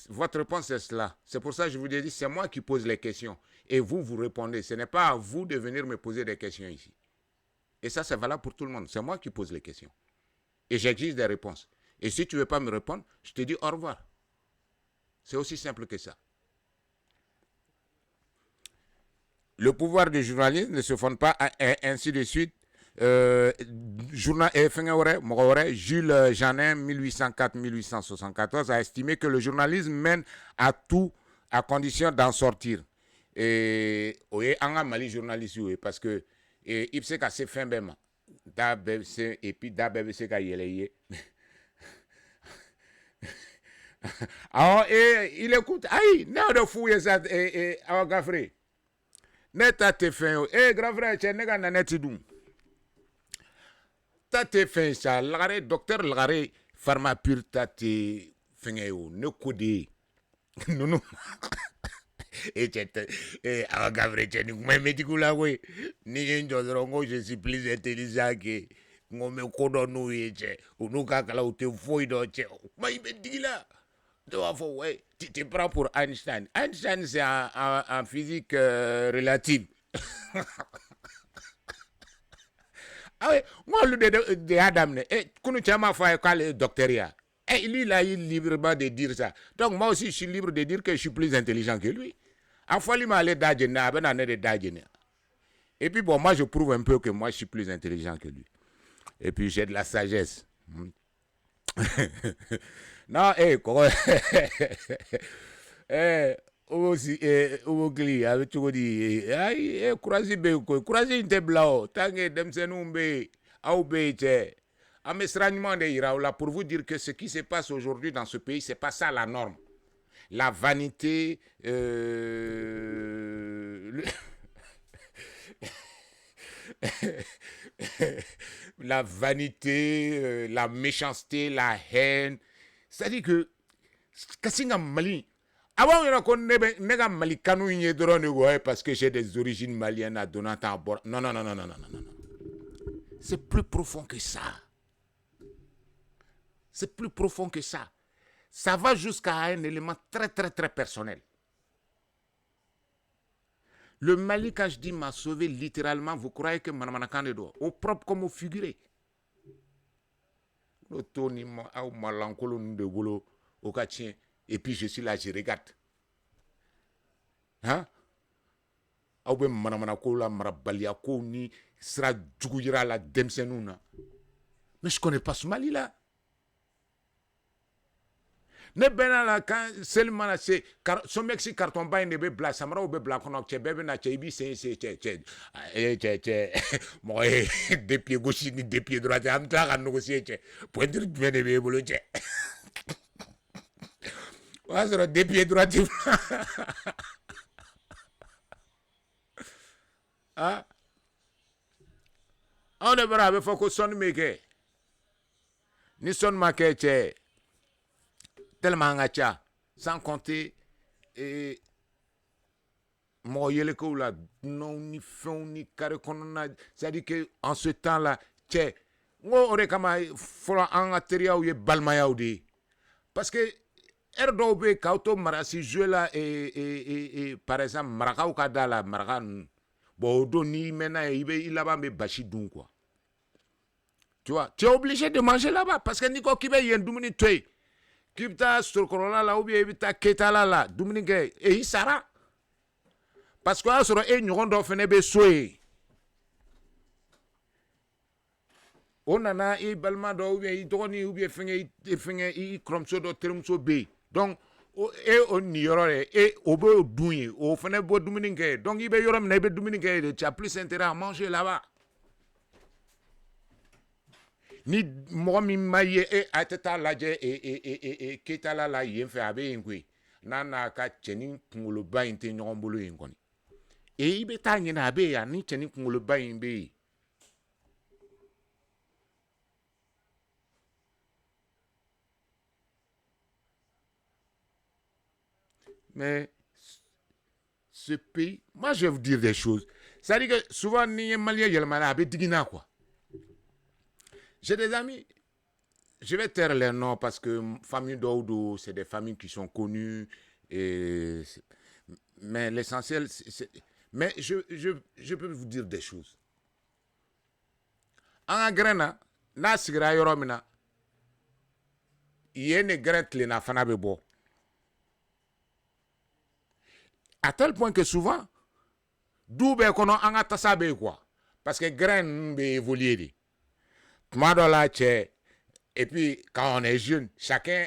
[SPEAKER 7] votre réponse est cela. C'est pour ça que je vous ai dit, c'est moi qui pose les questions. Et vous répondez. Ce n'est pas à vous de venir me poser des questions ici. Et ça, c'est valable pour tout le monde. C'est moi qui pose les questions. Et j'exige des réponses. Et si tu ne veux pas me répondre, je te dis au revoir. C'est aussi simple que ça. Le pouvoir du journalisme ne se fonde pas ainsi de suite. Jules Janin, 1804-1874, a estimé que le journalisme mène à tout à condition d'en sortir. Et oui, on a mal journaliste parce que il sait qu'à ces fins bêma, et puis d'abord qu'à y alors il écoute, aïe, non de fou ça et Gafré. Neta te fin. Grand frère, tu n'es pas naneti dum. Ta te fin ça. Lagare, docteur Lagare, pharmapure ta te fin yo. Ne kodi. Non. Et Gabriel, tu n'es médicaux là, oui. Ni je suis plus intelligent que. Ngome kodo no yeche unuka kala ute foido che mai bedila tu te prends pour Einstein. Einstein c'est en physique relative. Ah ouais, moi le de Adam et kunu chama fa le doctoria. Et lui là il est librement de dire ça. Donc moi aussi je suis libre de dire que je suis plus intelligent que lui. En fois il m'a allé d'ajena ben année de d'ajena. Et puis bon moi je prouve un peu que moi je suis plus intelligent que lui. Et puis j'ai de la sagesse. Non, quoi. Aussi, Ogli, avec tout dit, croisé croisé une table, tangue demsenumbe, aubete. À mes renseignements de Iraoula, pour vous dire que ce qui se passe aujourd'hui dans ce pays, c'est pas ça la norme. La vanité, la vanité, la méchanceté, la haine. C'est-à-dire que, Kassinga Mali, avant on a Mali Kanou parce que j'ai des origines maliennes à Donatan bord. Non. C'est plus profond que ça. C'est plus profond que ça. Ça va jusqu'à un élément très personnel. Le Mali, quand je dis m'a sauvé littéralement, vous croyez que Manamanakane doit, au propre comme au figuré. Et puis je suis là, je regarde. Hein? Mais je ne connais pas ce Mali là. Ne benala quand seulement c'est son mexi carton bain ne be bla samra ou be bla kono che bebe na che ibi c'est moi des pieds gauche ni des pieds droite am ta kan négocier che point de ne be bolo che wa sera des pieds droite ah on est brave faut que son meke ni son make che tellement ngacha sans compter et moyele ko la non ni fond ni carré konona c'est-à-dire que en ce temps-là tché ngo ore kama fola en ateria ou ye balmaya ou di parce que erdo be kauto marasi jeu là et par exemple maraka ou kadala maraka bon do ni mena il là-bas me bashi dun quoi tu vois tu es obligé de manger là-bas parce que niko kibe yen dumuni toy Kipta Storkorona la ou bien Evita Ketala la, Dominique, et il sera. Parce que là, sur un nuron d'offre be soué. On en a un balmado ou bien il tourne ou bien il cromso de terumso B. Donc, et on y aurait et au beau douille, au fenêtre beau Dominique. Donc, il y aura un nebe Dominique, tu as plus intérêt à manger là-bas. Ni moi mi maye e ateta laje e ketala la yen fe abe ngwe nana ka cheni kungulu ba inte nyombulu ngoni e ibe tanye na abe ya ni cheni kungulu ba imbe mais ce pays, moi je vais vous dire des choses, ça dit que souvent ni malien yelmana abe digina quoi. J'ai des amis, je vais taire les noms parce que famille d'Oudou, c'est des familles qui sont connues. Mais l'essentiel, mais je peux vous dire des choses. En agrena, na sigra yoromina, yene gret le na fanabe bo. À tel point que souvent, d'où be kono anga tasabe quoi. Parce que grain be évoluer. Et puis, quand on est jeune, chacun,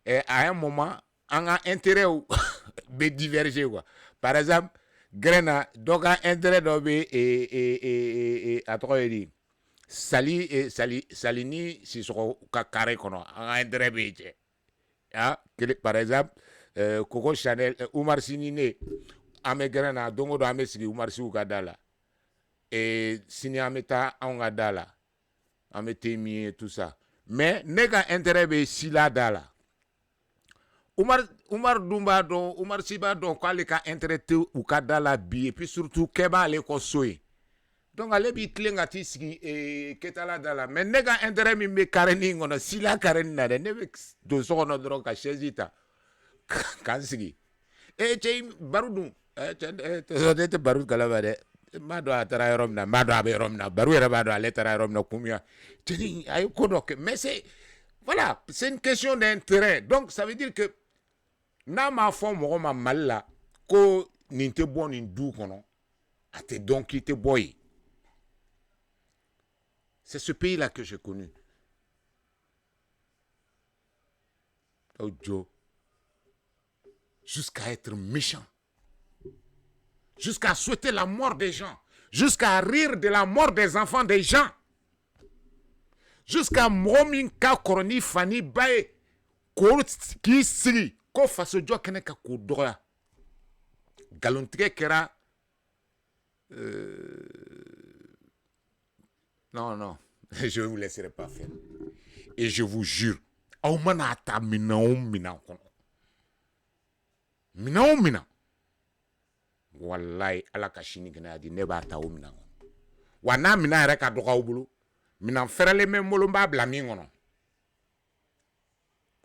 [SPEAKER 7] à un moment, a intérêt de diverger. Quoi. Par exemple, Grena, donc a intérêt de à trois dit, Salini, si sur carré qu'on a intérêt de par exemple, Coco Chanel, Oumar Sinine, ame grana dongo do ame sigi Umar Sy ka da la et sini ame ta an ka da la ame temi et tout ça mais ne ka intérêt be sila da la Umar Dumba don Umar Sy ba don k'ale ka intérêt te u ka da la bi et puis surtout keba ale ko soye donc ale bi tilen ka ti sigi ketala da la mais ne ka intérêt min be kareni ngono sila kareni na de ne be do so no dron ka chaise ta kan sigi cey baru dun te baru kalaba de ma do atara yorom na ma do abe yorom na baru yera ba do ale tara yorom na kumya teni ay ko donc mais c'est voilà c'est une question d'intérêt donc ça veut dire que na ma fo mo ma malla ko ninte bon in du kono ate donc ite boy c'est ce pays là que j'ai connu Joe jusqu'à être méchant, jusqu'à souhaiter la mort des gens, jusqu'à rire de la mort des enfants des gens, jusqu'à mominka koroni fani bae ko ki siri ko faso jo kene ka ko doya galontige kera non je vous laisserai pas faire et je vous jure au mana ata mina wallahi ala ka shini gena di ne ba ta o mina wana mina re ka doga obulu mina ferele memolo mba bla mi ngono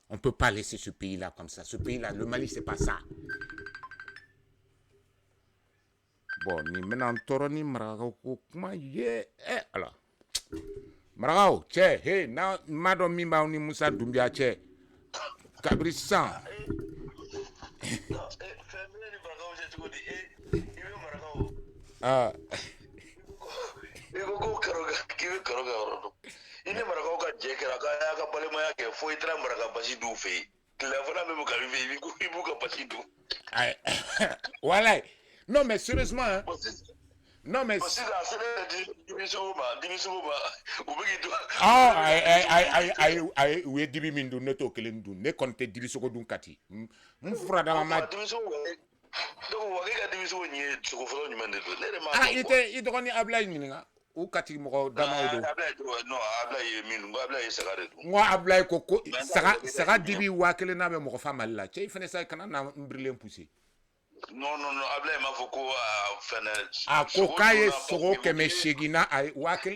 [SPEAKER 7] on peut pas laisser ce pays là comme ça ce pays là le Mali c'est pas ça bon ni mina toro ni maraga ko kuma ye alors maragao che hey na mado mi ma ni Musa Dumbia che kabrisan
[SPEAKER 8] Iko karoga kiwe karoga orodo ine maraka ka jekera ka ya ka pale moya ke foi tra maraka basi du fe clavona même ka vive ibu ka basi du
[SPEAKER 7] voilà non mais sérieusement hein? Non mais ai we dibi mindu neto kelendu ne konte dibi soko dun kati mfura da mama ite koni ablay ninga u kati mo dama do moi ablay ko saka dibi wakele na me mo fama la che fene sa kana na mbrilem pousser
[SPEAKER 8] non ablay ma foko fene
[SPEAKER 7] ko kaye soko ke me shegina ai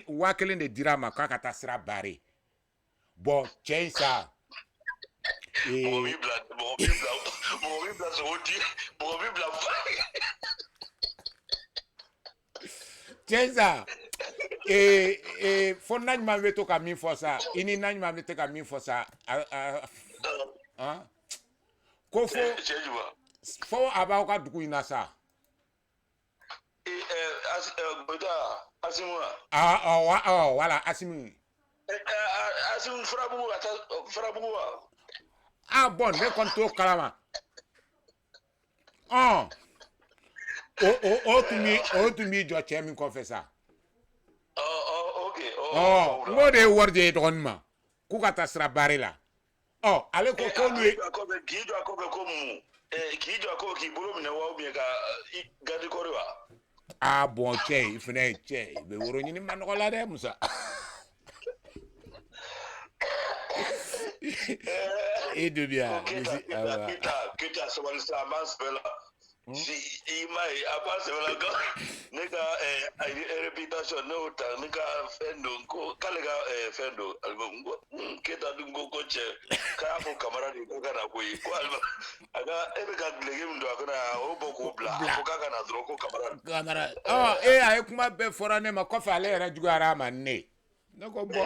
[SPEAKER 7] wakele de dirama ka kata sira bare bon che ça
[SPEAKER 8] mon bibla
[SPEAKER 7] Tiens fo nañ ma veto ka mi fosa ini nañ ma veto ka mi fosa ko fo aba ka dugu ina sa voilà Asimu
[SPEAKER 8] frabu
[SPEAKER 7] bon ne konto kalama tu mi jo chemi confessa
[SPEAKER 8] okay
[SPEAKER 7] ngo de worde don ma ku ka tasra barela ale ko lui
[SPEAKER 8] kijo akobe ko mu kijo ako ki bolo mine wa obi ka gadi koriwa
[SPEAKER 7] bon che ifne che be woro nyini man ko la de musa et de bien
[SPEAKER 8] kita so wal sa mas bela si imai apa se wala ga nega reputation no ta nega fendo ko kalega fendo algo kita dungo ko che ka ko kamera ni ko kana ko aga ebe ga lege ndo akona oboku bla ko ka na dro ko kamera
[SPEAKER 7] ay kuma be forane ma ko fa ale ra jugara manne nako bo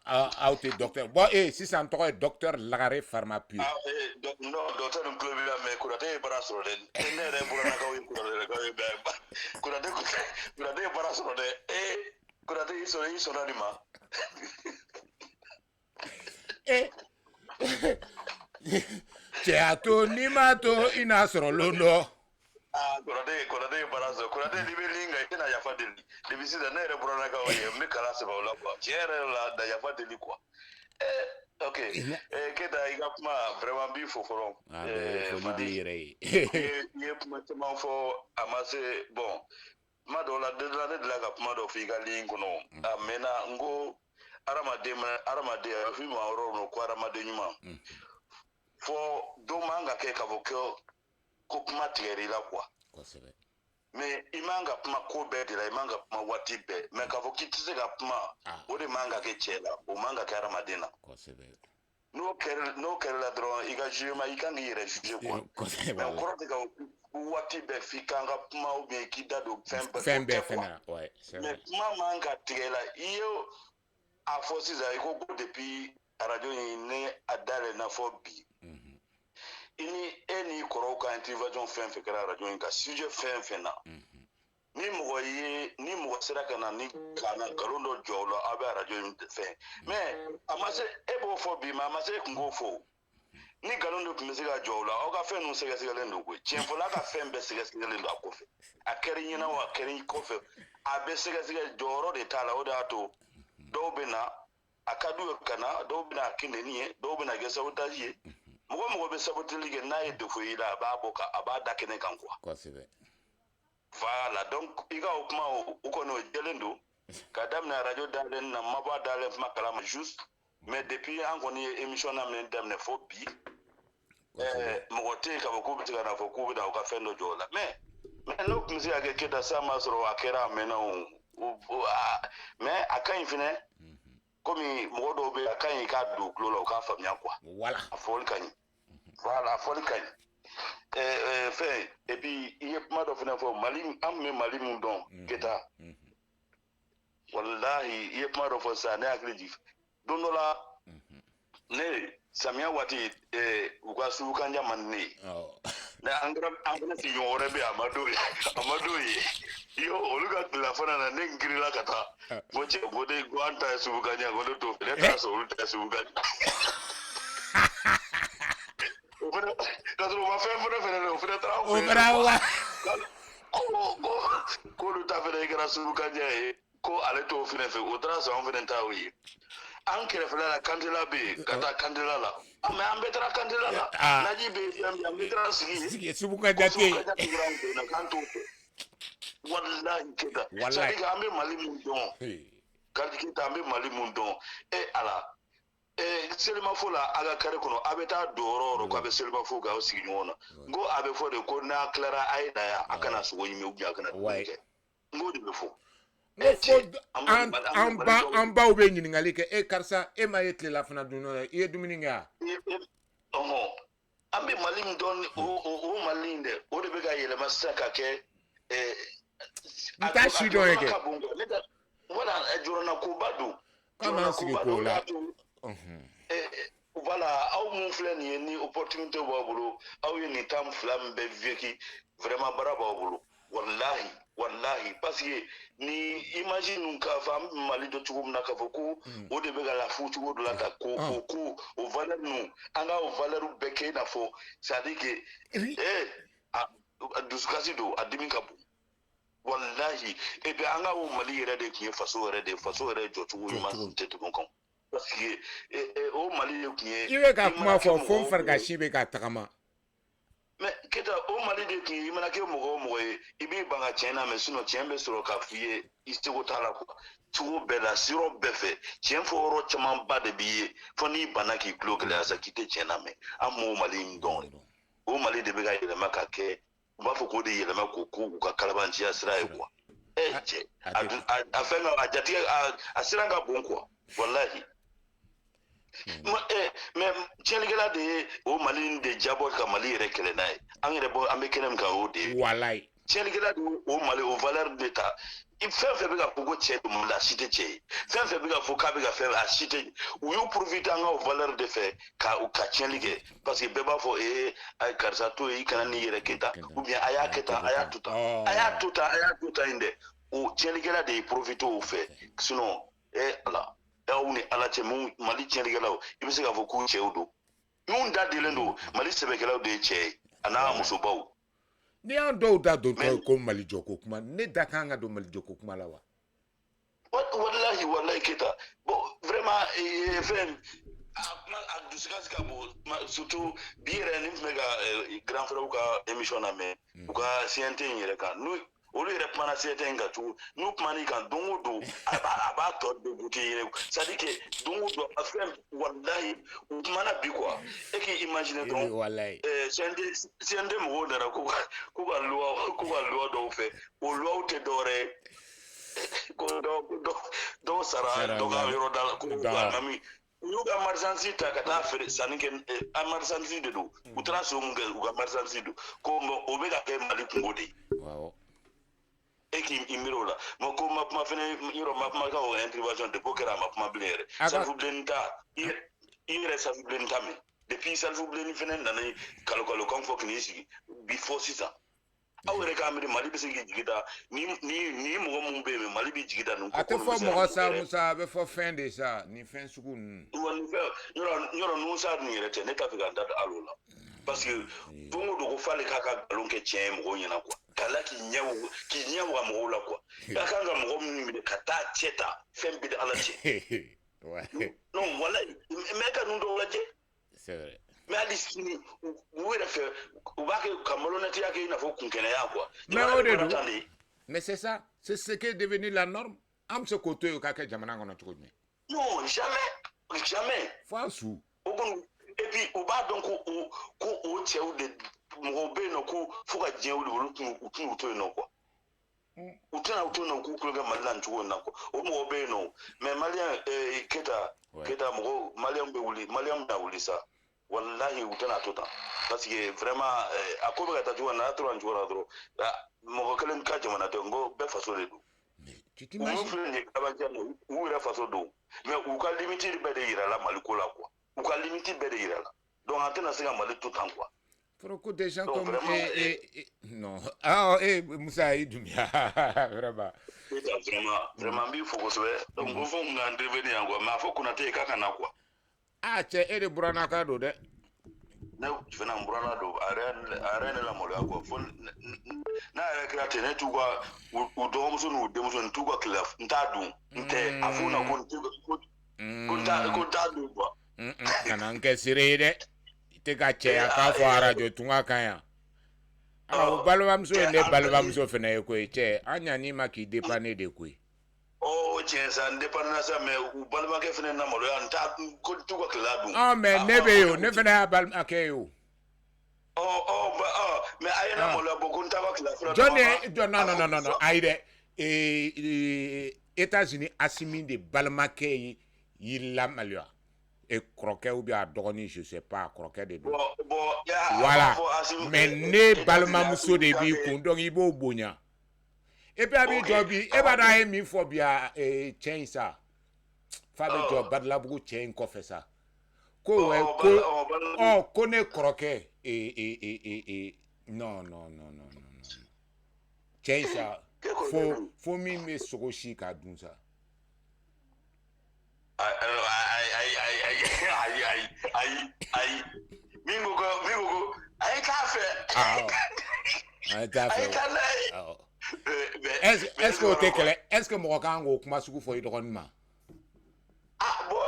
[SPEAKER 7] auto docteur bon si ça en est docteur Lagare Pharmapu
[SPEAKER 8] non docteur un club là mais kurate barasro de nere burana ka wi kurate barasro de kurate iso nanima
[SPEAKER 7] Tiato nimato inasro londo
[SPEAKER 8] kurate barasro kurate libelinga ina yafadeli libisida nere burana ka wi me kala se ba la kwa chere la da yafadeli kwa Ok. Keda i ka kuma vraiment bi fo fɔlɔ.
[SPEAKER 7] Foli de yɛrɛ ye.
[SPEAKER 8] I ye kuma caman fɔ a ma se bon. Kuma dɔw la ne delila ka kuma dɔ fɔ i ka ligne kɔnɔ. A mɛnna n ko hadamaden a f'i ma yɔrɔ min ko hadamaden ɲuman. Fɔ dɔ man ka kɛ k'a fɔ ko kuma tigɛr'i la quoi.
[SPEAKER 7] Kosɛbɛ.
[SPEAKER 8] Mais i man ka kuma ko bɛɛ de la, i man ka kuma waati bɛɛ. Mais k'a fɔ k'i tɛ se ka kuma, o de man ka kɛ cɛ la, o man ka kɛ hadamaden na.
[SPEAKER 7] Kosɛbɛ.
[SPEAKER 8] N'o kɛra la dɔrɔn i ka jugement i kan k'i yɛrɛ juger quoi.
[SPEAKER 7] Kosɛbɛ.
[SPEAKER 8] Mais o kɔrɔ tɛ ka waati bɛɛ f'i kan ka kuma ou bien k'i da don fɛn
[SPEAKER 7] bɛɛ fɛnɛ na, ouais, c'est vrai.
[SPEAKER 8] Mais kuma man ka tigɛ la, i ye a fɔ sisan i ko depuis radio in ne a dayɛlɛnna fɔ bi. I ni e ni kɔrɔw ka intervention fɛn fɛn kɛra radio in ka sujet fɛn fɛn na. Ni mɔgɔ sera ka na ni kana nkalon dɔ jɔ o la aw bɛ radio in fɛn. Mais a ma se e b'o fɔ bi mais a ma se e kun k'o fɔ. Ni nkalon dɔ tun bɛ se ka jɔ o la aw ka fɛn ninnu sɛgɛsɛgɛlen don koyi. Tiɲɛ fɔla ka fɛn bɛɛ sɛgɛsɛgɛlen don a kɔfɛ. A kɛra i ɲɛna o a kɛra i kɔfɛ a bɛ sɛgɛsɛgɛ jɔyɔrɔ de t'a la o de y'a to dɔw bɛ na a ka d'u ye ka na dɔw bɛ na a kinni ye dɔw bɛ na kɛ sabotage ye. Mɔgɔ bɛ saboteli kɛ n'a ye défaut y'i la a b'a bɔ a b'a da kɛnɛ kan quoi.
[SPEAKER 7] Kosɛbɛ.
[SPEAKER 8] Voilà donc i ka o kuma o kɔni o jɛlen don ka daminɛ radio dalen na ma bɔ a dalen kuma kalama juste mais depuis an kɔni ye émission daminɛ fɔ bi mɔgɔ tɛ yen k'a fɔ k'u bɛ se ka na fɔ k'u bɛ na u ka fɛn dɔ jɔ o la mais n'o tun bɛ se ka kɛ Keyita sa ma sɔrɔ a kɛra a mɛnna o mais a ka ɲi fɛnɛ komi mɔgɔ dɔw bɛ yen a ka ɲi i k'a don tulo la u k'a faamuya quoi.
[SPEAKER 7] Voilà.
[SPEAKER 8] A fɔli ka ɲi. Voilà a fɔli ka ɲi. Fɛn et puis i ye kuma dɔ fɛnɛ fɔ Mali an tun bɛ Mali mun dɔn Keyita. Walahi i ye kuma dɔ fɔ sisan ne hakili jigin. Don dɔ la ne samiya waati u ka sugu kanja man ne ye. An fana sigiɲɔgɔn wɛrɛ bɛ yen a ma d'o ye. Yo olu ka tilelafana na ne girila ka taa. Ko cɛ ko an ta ye sugu kanja ko ne t'o fɛ ne t'a sɔrɔ olu ta ye sugu kanja. O fana ka sɔrɔ u ma fɛn fɛnɛ na o fana taara an fɛ yen. K'olu ta fɛnɛ kɛra sugu kanja ye ko ale t'o fɛnɛ fɛ o taara sɔrɔ an fɛnɛ ta y'o ye. An kɛrɛfɛla la Kantela bɛ yen ka taa Kantela la. Mais an bɛɛ taara Kantela la. Naji bɛ yen an bɛɛ taara sigi.
[SPEAKER 7] Sugu kanja tɛ yen.
[SPEAKER 8] K'an t'o fɛ. Walahi Keyita. C'est-à-dire que an bɛ Mali mun dɔn. Keyita an bɛ Mali mun dɔn. Ala. Selimafo la a ka carré kɔnɔ a bɛ taa don yɔrɔ o yɔrɔ k'a bɛ Selimafo k'aw sigi ɲɔgɔn na. N ko a bɛ fɔ de ko n'a tilara a ye na yan a kana sogo ɲimi ou bien a kana dumuni kɛ. N k'o de bɛ fɔ.
[SPEAKER 7] An baw bɛ ɲininkali kɛ karisa e ma ye tilelafana dun i ye dumuni kɛ wa.
[SPEAKER 8] An bɛ Mali min dɔn o Mali in dɛ o de bɛ ka yɛlɛma sisan ka kɛ
[SPEAKER 7] n t'a si dɔn ye kɛ.
[SPEAKER 8] Voilà jɔrɔnakoba don.
[SPEAKER 7] K'an sigi k'o la.
[SPEAKER 8] Voilà aw mun filɛ nin ye ni opportunité b'aw bolo aw ye nin temps fila min bɛ vécu vraiment baara b'aw bolo wallahi parce que ni image ninnu k'a fɔ an bɛ Mali dɔn cogo min na k'a fɔ ko o de bɛ ka lafu cogo dɔ la ta ko o valeur ninnu an ka o valeur bɛɛ kɛ i n'a fɔ c'est à dire que dusukasi don a dimi ka bon wallahi et puis an ka o Mali yɛrɛ de tun ye faso yɛrɛ jɔcogo ɲuman tɛ tɛmɛ kan. Parce que o Mali de tun ye.
[SPEAKER 7] I bɛ ka kuma fɔ fo n farikasi bɛ ka tagama.
[SPEAKER 8] Mais Keyita o Mali de tun ye i mana kɛ mɔgɔ o mɔgɔ ye i b'i ban ka tiɲɛ na mais sinon tiɲɛ bɛ sɔrɔ k'a f'i ye i seko t'a la quoi. Cogo bɛɛ la sirɔ bɛɛ fɛ tiɲɛ fɔ yɔrɔ camanba de b'i ye fo n'i banna k'i tulo gɛlɛya sa k'i tɛ tiɲɛ na mɛn an m'o Mali in dɔn o Mali de bɛ ka yɛlɛma ka kɛ u b'a fɔ k'o de yɛlɛma k'o k'u ka kalabanciya sira ye quoi. Cɛ a fɛn ka a jatigɛ a sira ka bon quoi wallahi. Mais tiɲɛlikɛla de ye o Mali de jabɔ ka Mali yɛrɛ kɛlɛ n'a ye an bɛ kɛnɛ min kan o de ye.
[SPEAKER 7] Wallahi.
[SPEAKER 8] Tiɲɛlikɛla de o Mali o valeur de ta fɛn fɛn bɛ ka fɔ ko cɛ don Mali la a si tɛ cɛ ye fɛn fɛn bɛ ka fɔ k'a bɛ ka fɛn a si tɛ u y'u profiter an ka o valeur de fɛ ka tiɲɛli kɛ parce que bɛɛ b'a fɔ a ye karisa to yen i kana n'i yɛrɛ kɛ tan ou bien a y'a kɛ tan a y'a to tan yen dɛ o tiɲɛlikɛla de ye profiter o fɛ sinon ala. Aw ni ala cɛ Mali tiɲɛlikɛlaw i bɛ se k'a fɔ k'u cɛw don minnu da dilen don Mali sɛbɛkɛlaw de ye cɛ ye a n'a musobaw.
[SPEAKER 7] Ni y'an dɔw da don ko Mali jɔko kuma ne da kan ka don Mali jɔko kuma la wa.
[SPEAKER 8] Wallahi Keyita bon vraiment fɛn a dusukasi ka bon surtout bi yɛrɛ ni tun bɛ ka grand frère ka émission lamɛn u ka CNT in yɛrɛ kan n'u olu yɛrɛ kumana CNT in kan tugun n'u kumana kan don o don a b'a tɔ dégoûté yɛrɛ c'est à dire que don o don a fɛn walahi u kumana bi quoi e k'i imaginer dɔrɔn CNT mɔgɔw nana ko ka loi dɔw fɛ o loi tɛ dɔwɛrɛ ye ko dɔw sara dɔ ka yɔrɔ da la ko ka nami u y'u ka marchandise ta ka taa feere sanni kɛ a marchandise de don u taara so mun kɛ u ka marchandise don ko o bɛ ka kɛ Mali kungo de ye e k'i miiri o la mɛ ko ma kuma fɛnɛ yɔrɔ ma kuma ka o intervention de ko kɛra a ma kuma bilen yɛrɛ safu bilenni ta i yɛrɛ safu bilenni ta mɛn depuis safu bilenni fɛnɛ nana kalo kan fɔ k'i sigi bi fɔ sisan aw yɛrɛ k'a miiri Mali bɛ se k'i jigi da ni mɔgɔ mun bɛ yen Mali bɛ jigi da nin ko
[SPEAKER 7] a tɛ fɔ mɔgɔ sa Musa a bɛ fɔ fɛn de sa ni fɛn sugu ninnu
[SPEAKER 8] yɔrɔ ninnu sa nin yɛrɛ tɛ ne t'a fɛ ka n da don hali o la parce que don o don ko f'ale k'a ka nkalon kɛ tiɲɛ ye mɔgɔw ɲɛna quoi k'a la k'i ɲɛ waga mɔgɔw la quoi a kan ka mɔgɔ minnu minɛ ka taa cɛ ta fɛn bɛɛ ala cɛ non walayi mɛ ka ninnu dɔw lajɛ mais hali sini u yɛrɛ fɛ u b'a kɛ ka malhonnêteté kɛ i n'a fɔ kunkɛnɛya quoi
[SPEAKER 7] mais o de don mais c'est ça c'est ce qui est devenu la norme an bɛ se k'o to yen o ka kɛ jamana kɔnɔ cogo jumɛn
[SPEAKER 8] non jamais
[SPEAKER 7] fo an su
[SPEAKER 8] o kɔni et puis u b'a dɔn ko o cɛw de mɔgɔw bɛ yen nɔ ko fo ka diɲɛ wuli olu tun to yen nɔ quoi u tɛna to yen nɔ k'u tulo kɛ Mali la nin cogo in na quoi o mɔgɔw bɛ yen nɔ mais maliyɛn Keta mɔgɔw maliyɛn bɛ wuli maliyɛn bɛna wuli sa wallahi u tɛna to tan parce que vraiment a ko bɛ ka taa cogo min na n'a tora nin cogo la dɔrɔn mɔgɔ kelen ka jamana tɛ n ko bɛɛ faso de don olu filɛ nin ye kabaja na u yɛrɛ faso don mais u ka limite bɛɛ de yira la Mali ko la quoi u ka limite bɛɛ de yira la donc an tɛna se ka Mali to tan quoi
[SPEAKER 7] Faut des gens comme non Musa Idumia vraiment
[SPEAKER 8] vraiment bi fo kosɛbɛ donc ko fo mun ka intervenir yan quoi mais a fɔ Konate k'a ka na quoi
[SPEAKER 7] cɛ e de burana ka don dɛ
[SPEAKER 8] ne fana burana don a yɛrɛ ne la maloya quoi fo n'a yɛrɛ kɛra ten ne t'u ka u dɔgɔmuso n'u denmuso n t'u ka tile n t'a dun n tɛ a f'u na ko n t'a dun quoi
[SPEAKER 7] kana n kɛ seere ye dɛ i tɛ ka cɛya k'a fɔ arajo tunga kan yan o balimamuso ye ne balimamuso fana ye koyi cɛ an ɲan'i ma k'i dépanner de koyi
[SPEAKER 8] tiɲɛ sa n dépanner sa mais u balimakɛ fana na maloya n t'a ko t'u ka tile dun
[SPEAKER 7] mais ne bɛ yen o ne fana y'a balimakɛ ye o
[SPEAKER 8] mais a ye na maloya bɔ ko n t'a ka tile fila
[SPEAKER 7] non ayi dɛ États-Unis Assimi de balimakɛ y'i lamaloya kɔrɔkɛ ou bien a dɔgɔnin je sais pas kɔrɔkɛ de don voilà mais ne balimamuso de b'i kun donc i b'o bonya et puis a b'i jɔ bi e b'a dɔn a ye min fɔ bi cɛ in sa f'a bɛ jɔ Badilabugu cɛ in kɔfɛ sa ko ko ne kɔrɔkɛ non cɛ in sa fo min bɛ sogo si k'a dun sa
[SPEAKER 8] ayi min ko ayi k'a fɛ
[SPEAKER 7] est-ce que o tɛ kɛlɛ est-ce que mɔgɔ kan k'o kuma sugu fɔ i dɔgɔnin ma
[SPEAKER 8] bon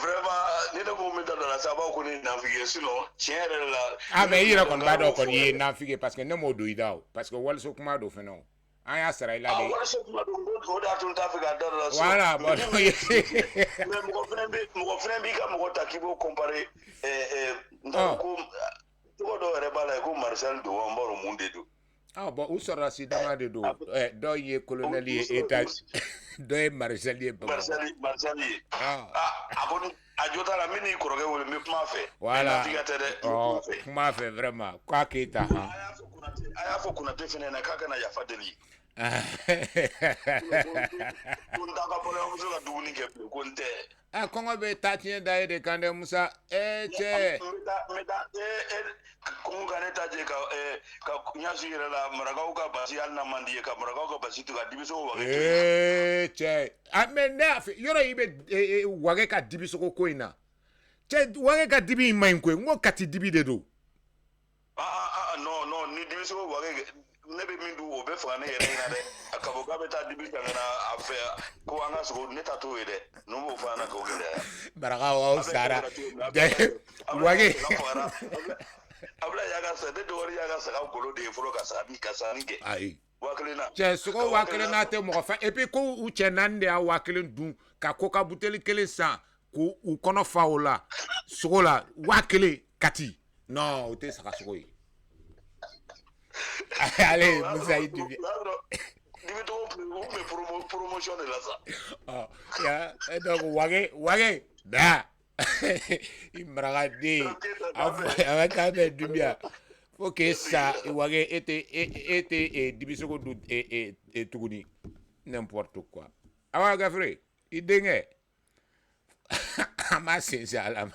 [SPEAKER 8] vraiment ni ne ko min da dɔ la sa b'a ko ne nafigi sinon tiɲɛ yɛrɛ la
[SPEAKER 7] mais i yɛrɛ kɔni b'a dɔn kɔni i ye nafigi parce que ne m'o don i da o parce que waliso kuma don fɛnɛ o an y'a sara i la de
[SPEAKER 8] waliso kuma don o de y'a to n t'a fɛ ka da dɔ la
[SPEAKER 7] voilà
[SPEAKER 8] mais mɔgɔ fɛnɛ b'i ka mɔgɔ ta k'i b'o comparer n t'a ko tɔgɔ dɔw yɛrɛ b'a la ko Marcel don an b'a dɔn mun de don
[SPEAKER 7] bon u sɔrɔla si dama de don dɔw ye colonel ye état dɔ ye Marcel ye
[SPEAKER 8] Marcel ye a kɔni a jo t'a la min n'i kɔrɔkɛ wele n bɛ kuma a fɛ
[SPEAKER 7] voilà
[SPEAKER 8] nafigiya tɛ dɛ
[SPEAKER 7] kuma a fɛ vraiment k'a Keita
[SPEAKER 8] a y'a fɔ Konate fɛnɛ ɲɛna k'a kana yafa deli ko n t'a ka balimamuso ka dumuni kɛ bilen ko n tɛ
[SPEAKER 7] kɔngɔ bɛ taa tiɲɛ da e de kan dɛ Musa cɛ
[SPEAKER 8] n bɛ taa kungo kan ne ta jɛ ka ɲɛsi yɛrɛ la marakaw ka basi hali n'a man di ye ka marakaw ka basi to ka dibisogo wage
[SPEAKER 7] cɛ mais ne y'a fɛ yɔrɔ i bɛ wage ka dibisogo ko in na cɛ wage ka dibi in ma ɲi koyi n ko kati dibi de don
[SPEAKER 8] non ni dibisogo wage ne bɛ min dun o bɛ fanga ne yɛrɛ ɲɛna dɛ a ka fɔ k'a bɛ taa dibi kan na a fɛ ko an ka sogo ne ta t'o ye dɛ n'u b'o fɔ an na k'o gɛlɛya
[SPEAKER 7] baraka wa sara wage
[SPEAKER 8] abula yaga sa de dɔwɛrɛ yaga saga golo de ye fɔlɔ ka sanni kɛ
[SPEAKER 7] ayi
[SPEAKER 8] wa kelen na
[SPEAKER 7] cɛ sogo wa kelen n'a tɛ mɔgɔ fa et puis ko u cɛ naani de y'a wa kelen dun ka coca buteli kelen san k'u kɔnɔ fa o la sogo la wa kelen kati non o tɛ saga sogo ye allez Musa i dibi
[SPEAKER 8] dibi tɔgɔ bɛ promotion de la sa
[SPEAKER 7] ya donc wage da i maraka den a ka bɛ dubiya faut que ça wage était dibi sogo dun tuguni n'importe quoi awa gafere i denkɛ a ma sinsin a la ma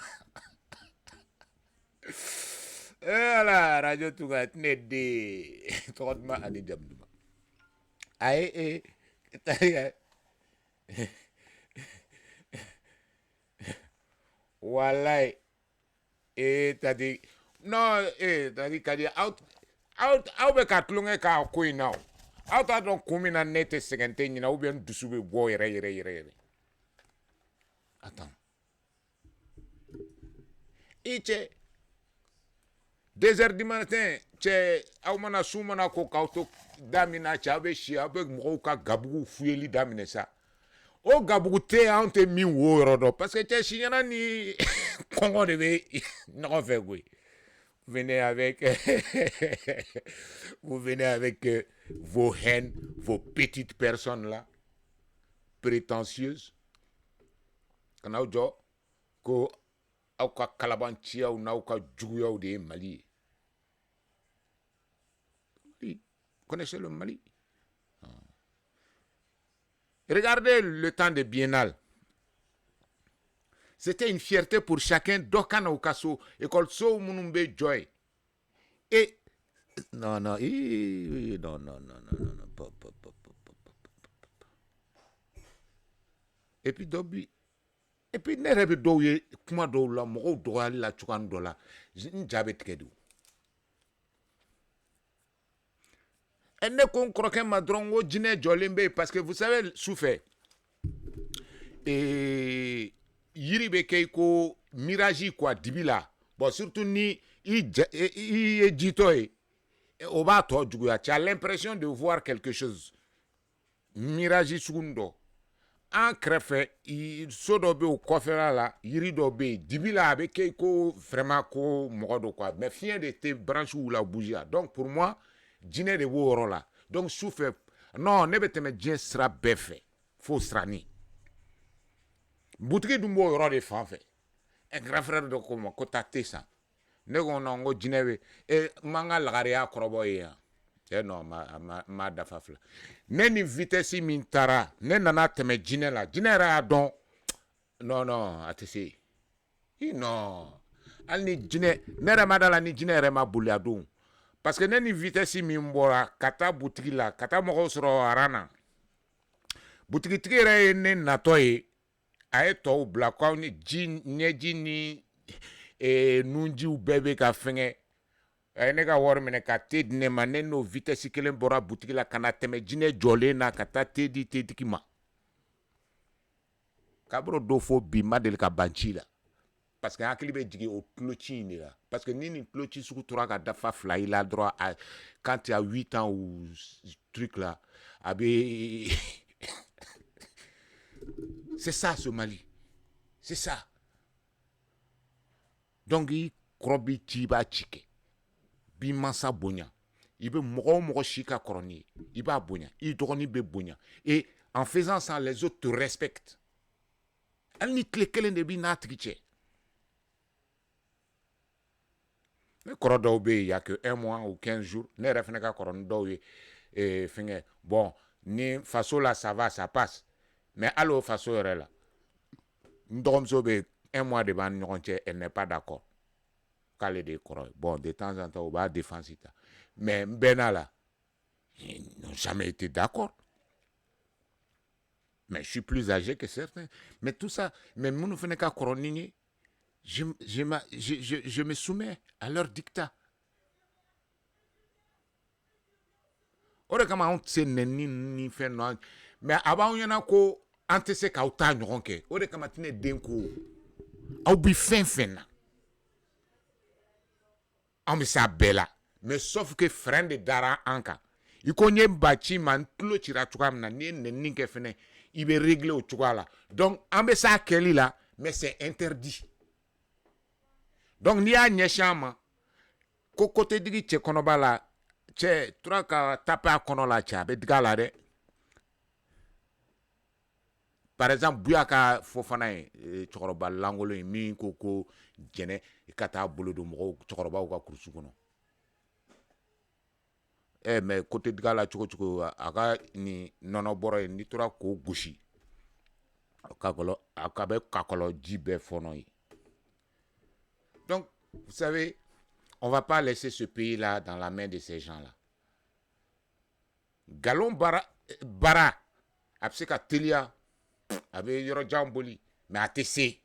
[SPEAKER 7] ala radio Tunga ne de tɔgɔ duman ani jamu duman ayi wallahi tadi non tadi kadi aw bɛ ka tulonkɛ k'a ko in na o aw t'a dɔn kun min na ne tɛ sɛgɛn tɛ ɲina ou bien dusu bɛ bɔ yɛrɛ attends i cɛ 2 heures du matin cɛ aw mana su mana ko k'aw to da min na cɛ aw bɛ si aw bɛ mɔgɔw ka gabugu fuyeli daminɛ sa o gabugu tɛ anw tɛ min wo yɔrɔ dɔn parce que cɛ siɲɛna ni kɔngɔ de bɛ ɲɔgɔn fɛ koyi vous venez avec vos haines, vos petites personnes là prétentieuses kana aw jɔ ko aw ka kalabanciyaw n'aw ka juguyaw de ye Mali ye. Oui, connaissez le Mali. Regardez le temps de Biennale. C'était une fierté pour chacun d'Okana au Kasso, école So Munumbe Joy. Et non, non. Et puis Dobi. Et puis ne rêve d'oye kuma do la mo do la chukan do la. Njabe tkedu. Elle ne kon croquer madron o jine jolimbe parce que vous savez souffert. Et yiri be keiko mirage quoi dibila. Bon surtout ni i jitoy o ba to juguya. Tu as l'impression de voir quelque chose. Mirage sugundo. En crève so do be o kofera la yiri do be dibila be keiko vraiment ko modo quoi. Mais fien de tes branches ou la bougia. Donc pour moi dîner de woro la. Donc souffre non ne bete me dien sera befe. Faut strani. Boutique du mot yoro de fanfe. Un grand frère de comme cotate ça. Ne on ngo dîner e manga lagaria krobo ya. Non ma dafafla. Ne ni vitesse mintara ne nana teme dîner la. Dîner a don non atesi. Non. Al ni dîner ne remadala ni dîner ma bouliadou. Parce que neni vitesse min bɔra ka taa boutique la ka taa mɔgɔw sɔrɔ arana boutique tigi yɛrɛ ye ne natɔ ye a ye tɔw bila k'aw ni ji ɲɛji ni nunjiw bɛɛ bɛ ka fɛngɛ a ye ne ka wari minɛ ka te di ne ma ne n'o vitesse kelen bɔra boutique la ka na tɛmɛ jinɛ jɔlen na ka taa te di tetigi ma kaburo do fo bi ma deli ka ban ci la. Parce que hakili be jigi au clochi ni là parce que ni clochi sous tora ka dafa fla il a droit à quand tu as 8 ans ou truc là abi c'est ça ce Mali c'est ça donc il krobi tiba chike bi mansa bonya il be mogo shika koroni il ba bonya il dogoni be bonya et en faisant ça les autres te respectent al ni klekelen de bi na triche. Mais il y a que 1 mois ou 15 jours. Ne refne ka korondo et finge. Bon, ni faso là ça va, ça passe. Mais allo faso là. Ndom be 1 mois de ban ñonche, elle n'est pas d'accord. Kale de koro. Bon, de temps en temps on va défendre ça. Mais Benala ils n'ont jamais été d'accord. Mais je suis plus âgé que certains. Mais tout ça, même nous fene ka koronini. Je me soumets à leur dictat. o de kama anw tɛ se nɛni ni fɛn nɔ mais a b'anw ɲɛna ko an tɛ se k'aw ta ɲɔgɔn kɛ o de kama tɛnɛ den ko aw bi fɛn fɛn na anw bɛ s'a bɛɛ la mais sauf que frein de dara an kan i ko n ye ba ci ma n tulo cira cogoya min na n'i ye nɛni kɛ fɛnɛ i bɛ régler o cogoya la donc an bɛ s'a kɛli la mais c'est interdit donc n'i y'a ɲɛsin an ma ko kotedigi cɛ kɔnɔba la cɛ tura ka taper a kɔnɔ la cɛ a bɛ digi a la dɛ par exemple Buya ka fɔ fana ye cɛkɔrɔba lankolon ye min ko jɛnɛ i ka taa bolo don mɔgɔw cɛkɔrɔbaw ka kurusi kɔnɔ mais kotediga la cogo a ka ni nɔnɔ bɔrɔ ye n'i tora k'o gosi a ka bɛ kakɔlɔ ji bɛɛ fɔnɔ ye donc vous savez on va pas laisser ce pays là dans la main de ces gens là galon bara a bɛ se ka teliya a bɛ yɔrɔ jan boli mais a tɛ se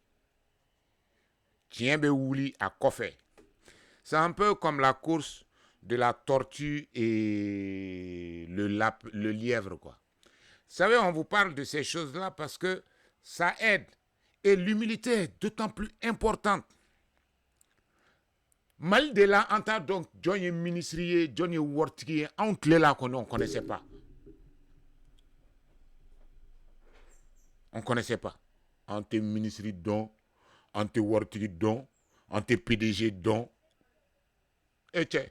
[SPEAKER 7] tiɲɛ bɛ wuli a kɔfɛ c'est un peu comme la course de la tortue et le lièvre quoi. Vous savez, on vous parle de ces choses là parce que ça aide et l'humilité est d'autant plus importante. Mali de la en tant donc Johnny ministrier Johnny Wortiki on là qu'on ne connaissait pas. On connaissait pas. Ante ministre don, ante Wortiki don, ante PDG don. Et tiens.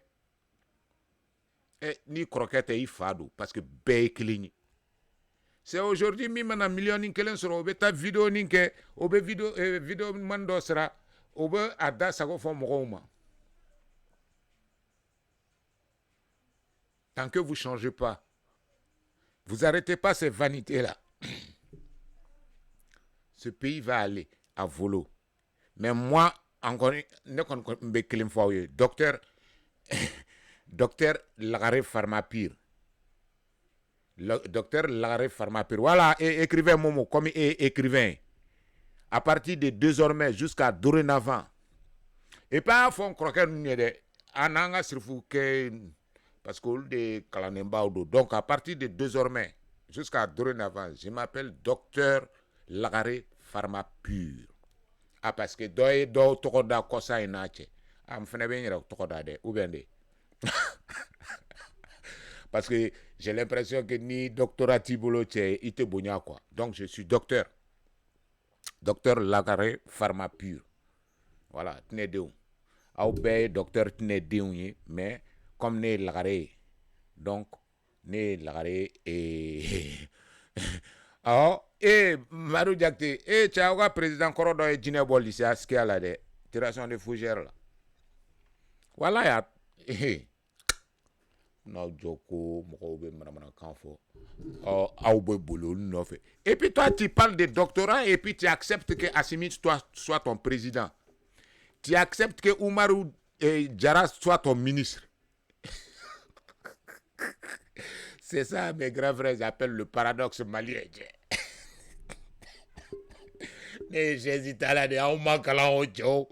[SPEAKER 7] Ni croquette i fado parce que bɛɛ kelen. C'est aujourd'hui mi mana million ni kelen sɔrɔ o bɛ taa vidéo ni kɛ o bɛ vidéo man dɔ sira o bɛ a da sago fɔ mɔgɔw ma. Tant que vous changez pas, vous arrêtez pas ces vanités là. Ce pays va aller à volo. Mais moi encore ne kon be kelen fɔ aw ye Docteur Lagare Pharmapire. Docteur Lagare Pharmapire. Voilà, écrivain Momo, comme écrivain. À partir de désormais jusqu'à dorénavant. Et pas fond croquer nous de ananga sirfu que parce que de kalanemba donc à partir de désormais jusqu'à dorénavant, je m'appelle Docteur Lagare Pharmapire. Ah parce que do tokoda kosa inache. Am fene ben yera tokoda de ou bien de. Parce que j'ai l'impression que ni doctorat Tibolo ite bonya quoi. Donc je suis docteur Lagare Pharmapure. Voilà, tne deun. Au be docteur tne deun mais comme ne Lagare. Donc ne Lagare et Marou Diakité Tchaouga président Korodo et Djine Bol ici à ce là de tiration de fougères là. Voilà ya non joko mokobe manamana kanfo et puis toi tu parles de doctorat et puis tu acceptes que Assimi soit ton président, tu acceptes que Oumarou Diarra soit ton ministre. C'est ça mes grands frères j'appelle le paradoxe malien. Mais j'hésite à la de Aouma Kalan Ojo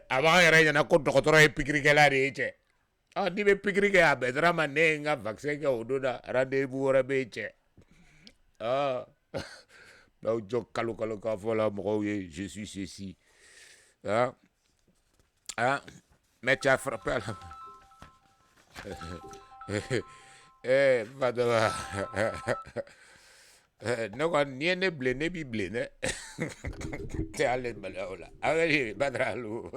[SPEAKER 7] avant il y a un compte doctorat et puis qu'il ah, ni be pikiri ke abedra manenga vaccin ke ododa rendez-vous rabeche. Ah. Donc jo kalu ka fola mo je suis ceci. Ah. Mais tu as frappé la madame. No kon ni ne blé bi blé ne. T'es allé malaola. Allez badralu.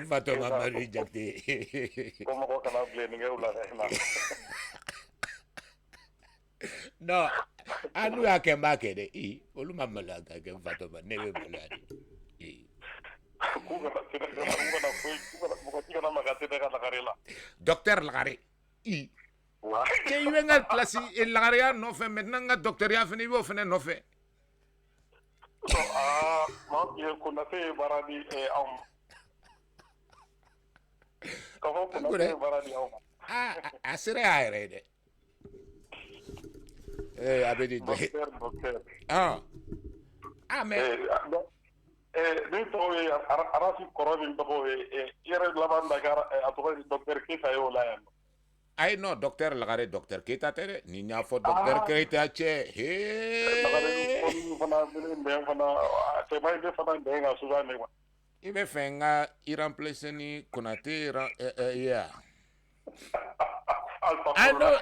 [SPEAKER 7] Fatoma Marie Diakité.
[SPEAKER 8] Comment on a blé ni ou la
[SPEAKER 7] non, anu ya kemba kede olu mamala ka ke Fatoma ne be malade. Docteur Lagare. Que il venga classe et Lagare no fait maintenant doctorat fini bo fene no fait.
[SPEAKER 8] Moi je connais Baradi et comment on connaît Baradi
[SPEAKER 7] asere aire de abedi
[SPEAKER 8] docteur
[SPEAKER 7] mais
[SPEAKER 8] ni to arasi koroni to yere labanda gara a to docteur Kisa yo la
[SPEAKER 7] Ay non docteur lagare docteur Keita tere ni nya fo docteur Keita che ibe fenga i remplacer ni Konate yeah allo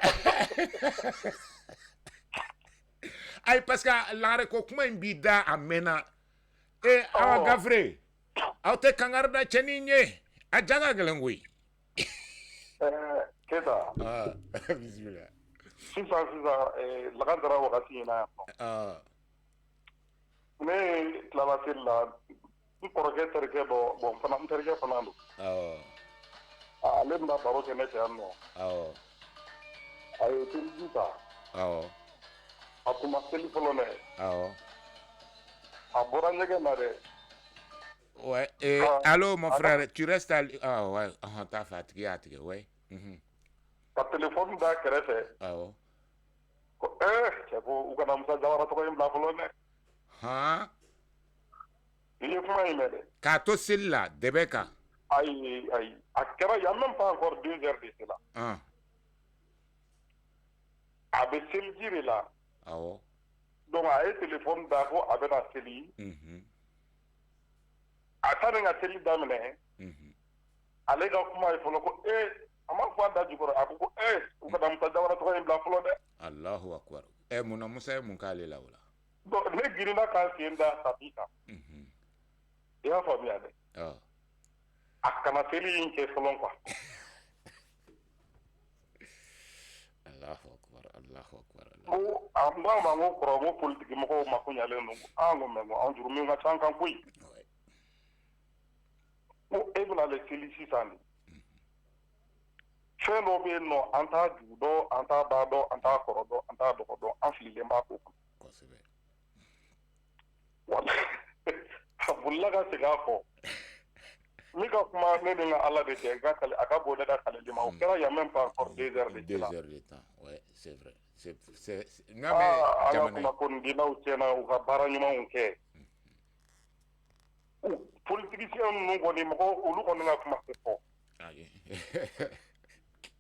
[SPEAKER 7] ay parce que lagare ko kuma mbida amena e awa gafre awte kangarda cheninye ajaga gelengui
[SPEAKER 9] Keda.
[SPEAKER 7] Bismillah.
[SPEAKER 9] Sisan lagandara wagati in na ne tilala seli la n kɔrɔkɛ terikɛ dɔ bon fana n terikɛ fana don ale bɛna baro kɛ ne fɛ yan nɔ a ye seliji ta a tun ma seli fɔlɔ dɛ a bɔra ɲɛgɛn na dɛ.
[SPEAKER 7] Ouais, allô mon frère, tu restes à... Ah ouais, t'as fatigué, ouais.
[SPEAKER 9] Ka téléphone da kɛrɛfɛ.
[SPEAKER 7] Awɔ.
[SPEAKER 9] Ko cɛ ko u kana Musa Jawara tɔgɔ in bila fɔlɔ dɛ.
[SPEAKER 7] Han?
[SPEAKER 9] I ye kuma in mɛn dɛ.
[SPEAKER 7] K'a to seli la, dɛbɛ kan.
[SPEAKER 9] Ayi, a kɛra il y a même pas encore 2 heures de cela. A bɛ seliji de la.
[SPEAKER 7] Awɔ.
[SPEAKER 9] Donc a ye téléphone da ko a bɛna seli. A taara ka seli daminɛ. Ale ka kuma ye fɔlɔ ko a ma fɔ a da jukɔrɔ a ko u kana Musa Jawara tɔgɔ in bila fɔlɔ dɛ.
[SPEAKER 7] Allahu akbar. Munna Musa ye mun k'ale la o la?
[SPEAKER 9] Donc ne girinna k'an sen da tapi kan. I y'a faamuya dɛ. A kana seli in kɛ fɔlɔ quoi.
[SPEAKER 7] Allahu akbar, Allahu akbar.
[SPEAKER 9] Ko a n k'a ma n ko kɔrɔ n ko politiki mɔgɔw mako ɲalen don ko ko mɛ an juru min ka ca an kan koyi. Ko e bɛna ale seli sisan de. Fɛn dɔ bɛ yen nɔ an t'a jugu dɔn an t'a ba dɔn an t'a kɔrɔ dɔn an t'a dɔgɔ dɔn an fililen b'a ko kɔnɔ.
[SPEAKER 7] Kosɛbɛ.
[SPEAKER 9] Wala a bolila ka segin a kɔ. Min ka kuma ne ni n ka Ala de cɛ a ka bon ne ka kaleli ma o kɛra il y a même pas encore 2 heures de cela.
[SPEAKER 7] 2 heures de temps, ouais, c'est vrai.
[SPEAKER 9] Ala kunnafonidilaw tiɲɛna u ka baara ɲumanw kɛ. Politisiyɛn ninnu kɔni mɔgɔ olu kɔni ka kuma tɛ fɔ.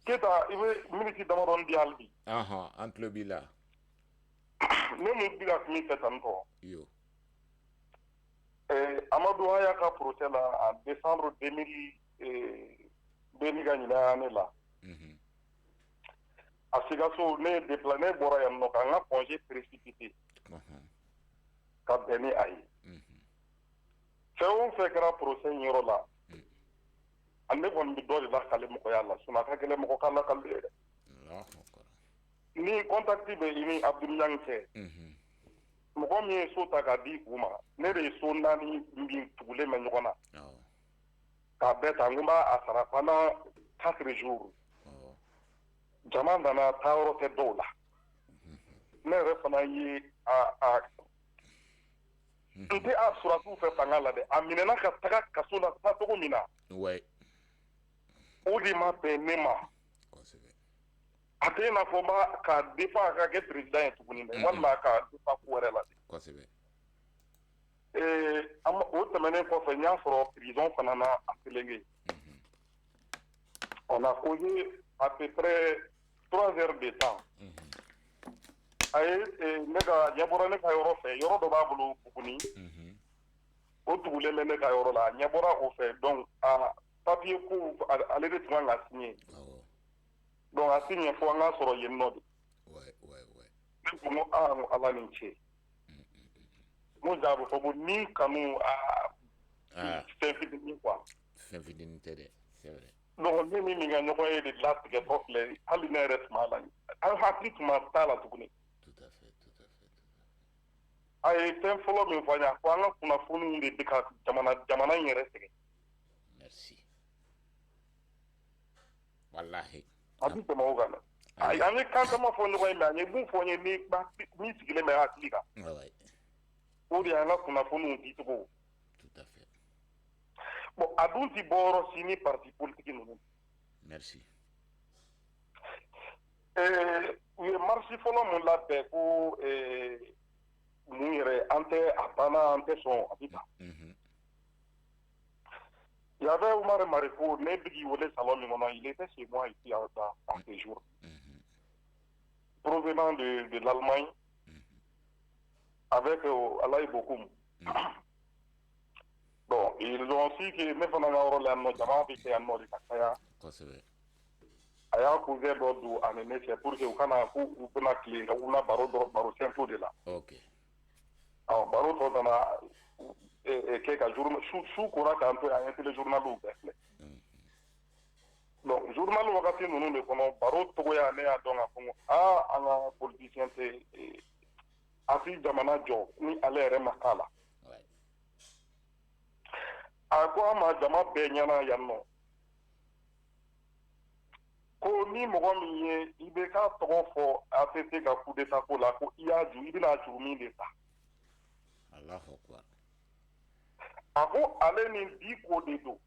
[SPEAKER 9] Keta i bɛ miniti damadɔni di hali bi.
[SPEAKER 7] An tulo b'i la.
[SPEAKER 9] Ne mun bɛ ka min fɛ tan tɔ.
[SPEAKER 7] Yo.
[SPEAKER 9] Amadu Haya ka procès la en décembre 2000 ka ɲinan ne la. A Sikaso ne bɔra yan nɔ ka n ka congé précipité ka bɛn ni a ye. Fɛn o fɛn kɛra procès in yɔrɔ la. Ne kɔni bɛ dɔ de lakale mɔgɔya la sinon a ka gɛlɛn mɔgɔ ka lakale dɛ. Ni contacte bɛ i ni Abdulayi cɛ. Mɔgɔ min ye so ta k'a di u ma ne de ye so 4 min tugulen bɛ ɲɔgɔn na. K'a bɛɛ ta n ko n b'a sara pendant 4 jours. Jama nana taa yɔrɔ tɛ dɔw la. Ne yɛrɛ fana ye n tɛ a surasiw fɛ fanga la dɛ a minɛna ka taga kaso la taacogo min na. O de ma bɛn ne ma. A tɛ i n'a fɔ k'a défend a ka kɛ président ye tuguni dɛ walima k'a défend ko wɛrɛ la dɛ. O tɛmɛnen kɔfɛ n y'a sɔrɔ prison fana na a Selenge. On a causé à peu près 3 heures de temps. A ye ne ka ɲɛbɔra ne ka yɔrɔ fɛ yɔrɔ dɔ b'a bolo Buguni. O tugulen bɛ ne ka yɔrɔ la a ɲɛbɔra o fɛ donc papier ko ale de tun kan ka signer. Donc a signé fo an ka sɔrɔ yen nɔ de. Ne ko n ko Ala ni ce. N ko jaa a bɛ fɔ ko ni kanu fɛn fitinin quoi.
[SPEAKER 7] Fɛn fitinin tɛ dɛ, c'est vrai.
[SPEAKER 9] Donc ne ni min ka ɲɔgɔn ye de latigɛtɔ filɛ hali ne yɛrɛ tun b'a la an hakili tun ma t'a la tuguni. A ye fɛn fɔlɔ min fɔ an ye ko an ka kunnafoniw de bɛ ka jamana in yɛrɛ sɛgɛn.
[SPEAKER 7] Merci. Walahi.
[SPEAKER 9] A bɛ tɛmɛ o kan dɛ. An ye kan caman fɔ ɲɔgɔn ye mais an ye mun fɔ n ye min sigilen bɛ hakili kan. O de y'an ka kunnafoniw dicogo. Bon a dun tɛ bɔ yɔrɔ si ni parti politique ninnu.
[SPEAKER 7] Merci.
[SPEAKER 9] U ye marche fɔlɔ mun labɛn ko mun yɛrɛ an tɛ a banna an tɛ sɔn a bɛ ban. Il y avait Omar Mariko, Nebigi Wole Salon, il était chez moi ici en séjour. Provenant de l'Allemagne, avec Alaï Bokoum. Bon, ils ont aussi que mes fananga orolano jama bi ke anno di kakaya. Aya ku ze do du anene c'est pour que ukana ku ukuna kli una baro simple de là.
[SPEAKER 7] OK.
[SPEAKER 9] Alors baro to dana ke ka journal su kora ka anto aya tele journal u bekle. Donc journal wakati nunu ne kono baro to ya ne ya donga kongo ana politicien te afi jamana jo ni ale re makala. A ko ama jama bɛɛ ɲɛna yan nɔ ko ni mɔgɔ min ye i bɛ ka tɔgɔ fɔ ACT ka coup d'état ko la ko i y'a ju i bɛna juru min de ta.
[SPEAKER 7] Allahu akbar.
[SPEAKER 9] A ko ale ni bi ko de don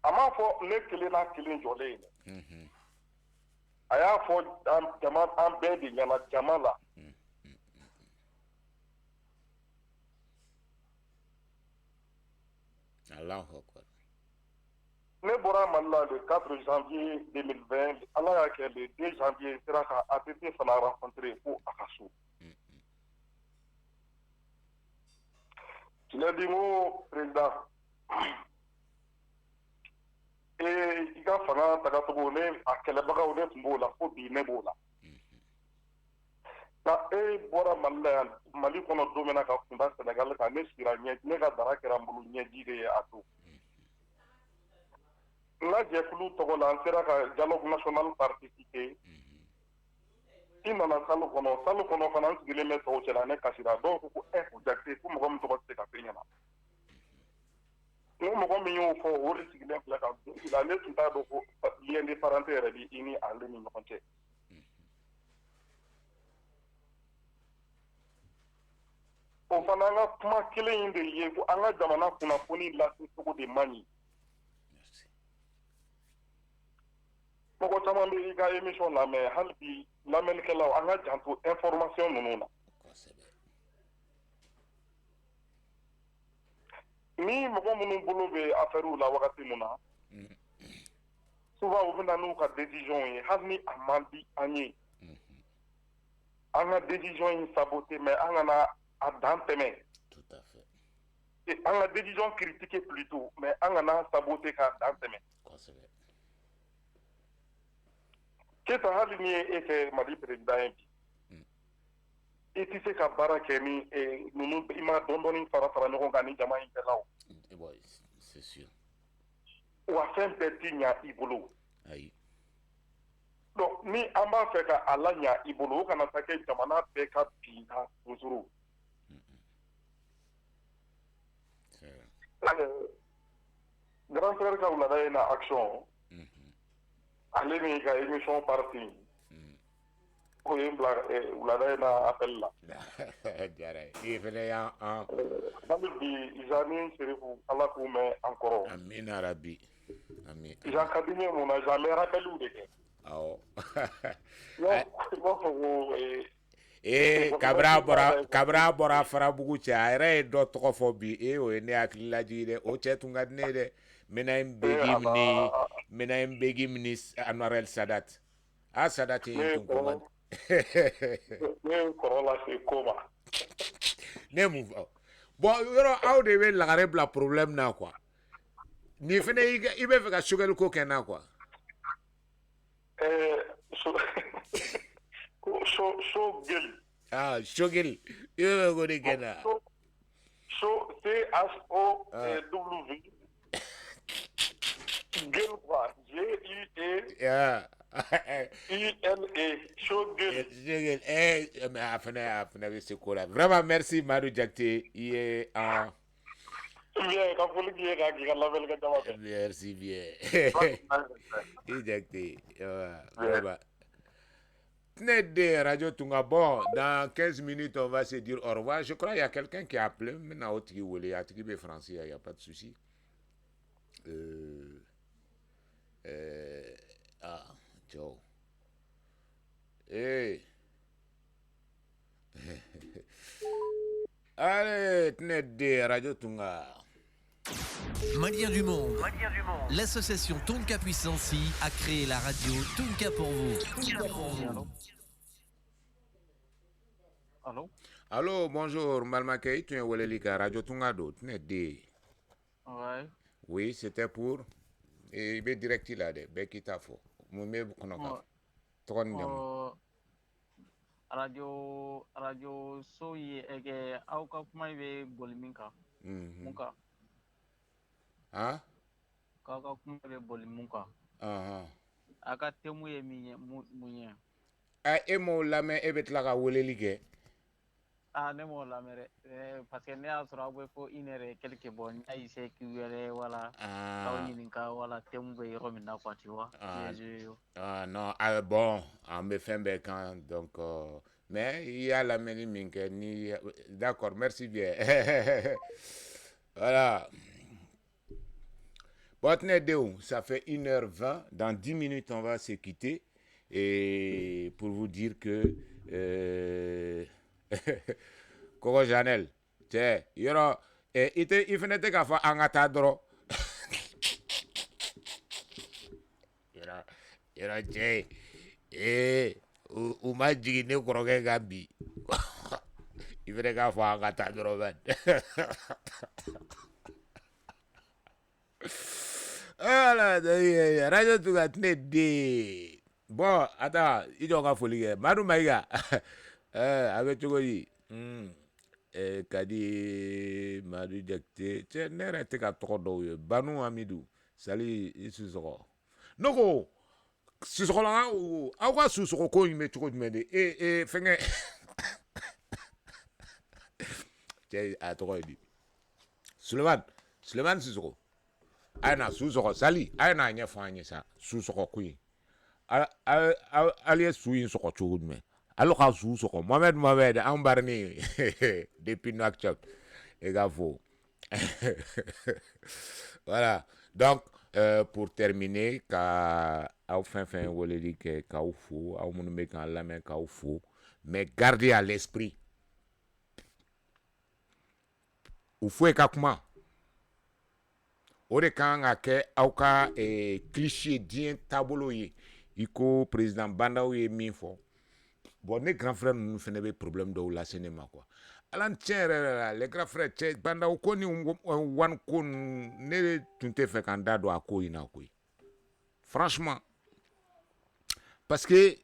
[SPEAKER 9] a m'a fɔ ne kelen n'a kelen jɔlen ye dɛ a y'a fɔ an bɛɛ de ɲɛna jama la.
[SPEAKER 7] Allahu akbar.
[SPEAKER 9] Ne bɔra Mali la le 4 janvier 2020 Ala y'a kɛ le 2 janvier sera ka ATT fana rencontré fo a ka so. Je dit ngo président i ka fanga tagacogo ne a kɛlɛbagaw ne tun b'o la fo bi ne b'o la. Nka bɔra Mali la yan Mali kɔnɔ don min na ka kunda Sénégal kan ne sigira ne ka dara kɛra n bolo ɲɛji de ye a don. N ka jɛkulu tɔgɔ la an sera ka dialogue national participer. I nana salle kɔnɔ fana an sigilen bɛ tɔw cɛla ne kasira dɔw ko ko Jakite ko mɔgɔ min tɔgɔ tɛ se ka f'e ɲɛna. N ko mɔgɔ min y'o fɔ o de sigilen filɛ ka la ne tun t'a dɔn ko lien de parenté yɛrɛ bɛ i ni ale ni ɲɔgɔn cɛ. O fana an ka kuma kelen in de ye ko an ka jamana kunnafoni lase cogo de man ɲi. Mɔgɔ caman bɛ i ka émission lamɛn hali bi lamɛnnikɛlaw an ka janto information ninnu na. Ni mɔgɔ minnu bolo bɛ affaire la wagati min na souvent u bɛ na n'u ka décision ye hali ni a man di an ye an ka décision in saboter mais an kana a dan tɛmɛ.
[SPEAKER 7] Tout à fait.
[SPEAKER 9] Et an ka décision critiquer plutôt mais an kana saboter k'a dan tɛmɛ. Keta hali ni e kɛ Mali président ye bi i tɛ se ka baara kɛ ni ninnu i ma dɔɔni fara ɲɔgɔn kan ni jama in bɛɛ la o.
[SPEAKER 7] C'est sûr.
[SPEAKER 9] Wa fɛn bɛɛ ti ɲa i bolo.
[SPEAKER 7] Ayi.
[SPEAKER 9] Donc ni an b'a fɛ ka a la ɲa i bolo o kana taa kɛ jamana bɛɛ ka bin ka susuru. Grand frère ka wulada in na action ale ni ka émission parti o ye n bila wulada in na appel la.
[SPEAKER 7] Jara i fɛnɛ y'an
[SPEAKER 9] hali bi Jean Serifu Ala k'u mɛn an kɔrɔ.
[SPEAKER 7] Amina rabi. Amin.
[SPEAKER 9] Jean ka di n ye mun na Jean bɛ rappeliw de kɛ.
[SPEAKER 7] Awɔ.
[SPEAKER 9] I b'a fɔ ko
[SPEAKER 7] kabra bɔra Farabugu cɛ a yɛrɛ ye dɔ tɔgɔ fɔ bi o ye ne hakili lajigi dɛ o cɛ tun ka di ne ye dɛ Menahem Begim ni Anwar Sadat a Sadat ye tun ko man
[SPEAKER 9] ne kɔrɔ lase ko ma.
[SPEAKER 7] Ne mun fɔ bon yɔrɔ aw de bɛ lagare bila problème na quoi ni fɛnɛ i bɛ fɛ ka sogɛli ko kɛ na quoi.
[SPEAKER 9] Shogel.
[SPEAKER 7] Shogel. I bɛ ko de kɛ na.
[SPEAKER 9] CHOW. Gel quoi. GIE. ILE. Shogel.
[SPEAKER 7] Mais a fɛnɛ bɛ se ko la. Vraiment merci Madu Jakite i ye an.
[SPEAKER 9] Bien, ka foli k'i ye k'a k'i ka labɛnni kɛ jama fɛ.
[SPEAKER 7] Merci bien. I Jakite. Vraiment. Radio Tunga. Bon, dans 15 minutes, on va se dire au revoir. Je crois qu'il y a quelqu'un qui a appelé. Maintenant, il y a qui français, il n'y a pas de souci. Joe. Hey. Allez, tenez Radio Tunga.
[SPEAKER 1] Maliens du monde. L'association Tonka Puissance a créé la radio Tonka pour vous.
[SPEAKER 10] Allô?
[SPEAKER 7] Allô, bonjour, Malmakei, tu es Walelika, Radio Tungado, tu es D.
[SPEAKER 10] Ouais.
[SPEAKER 7] Oui, c'était pour. Et il est direct là, de Bekitafo. Moumé Bukonoka.
[SPEAKER 10] Radio so ye ege auka kuma be boliminka. Munka.
[SPEAKER 7] Ah?
[SPEAKER 10] Kaka kuma be bolimunka. Aka temu ye munye.
[SPEAKER 7] Emo lame ebet laga Walelike.
[SPEAKER 10] Ne mo la mere parce que ne a sura bo fo inere quelque bon ay se kiwere wala ka wala temu be yoro minna quoi tu vois.
[SPEAKER 7] Non, bon, en me fait un donc mais il y a la meni minke ni d'accord, merci bien. Voilà. Bon, ça fait 1h20, dans 10 minutes on va se quitter et pour vous dire que Koko Janel, tiens, yoro, il venait de faire un atadro. Yoro, tiens, ou m'a dit ne croque gabi. Il venait de faire un atadro, ben. Voilà, radio tout a tenu. Bon, attends, il doit avoir folie. Marou Maïga. Avec tout dit, Kadi Madu Jakte, tu n'es pas trop d'eau, Banou Amidou, salut, Isusoro. Non, Susoro là, ou à Susoro, quoi, il met trop de mêlée, et fait que. À toi, il dit Suleiman Susoro. Aina Susoro, salut, Aina, il y a fait ça, Susoro, oui. Allez, souillez sur autre chose, mais. Alors, à Sousoro, Mohamed, Ambarni, depuis Nouakchott, les gars, faux. Voilà. Donc, pour terminer, au fin, on va dire que faux, au monde met quand la main faux, mais gardez à l'esprit. Ou faut comment? Au quand au cas cliché bien tabouloyer, il co président Bandaoui Minfo. Bon, les grands frères nous font des problèmes de la cinéma quoi. Alors tiens, les grands frères, banda ou koni wan kon ne tunte fait kanda do akoi na koi. Franchement, parce que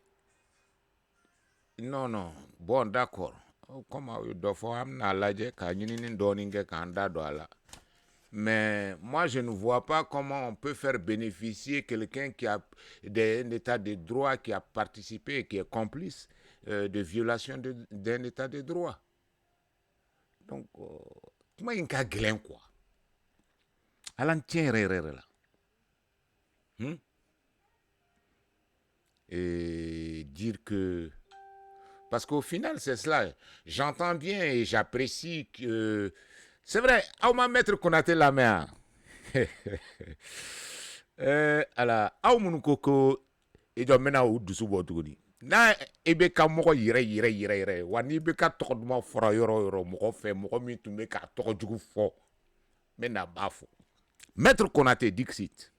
[SPEAKER 7] non, bon d'accord. Comment do fo am na laje ka nyini doninge kanda do ala. Mais moi, je ne vois pas comment on peut faire bénéficier quelqu'un qui a un état de droit, qui a participé, qui est complice de violation d'un état de droit. Donc, comment il y a un glen quoi? Alors, tiens, là. Et dire que... Parce qu'au final, c'est cela. J'entends bien et j'apprécie que... C'est vrai, on m'a mettre Konaté la main. Alors, on koko et doit maintenant au dessous de na ebe ka moko yire wani be ka to mo foro yoro moko fe moko mi tumbe ka to jugu fo mena bafo Maître Konaté Dixit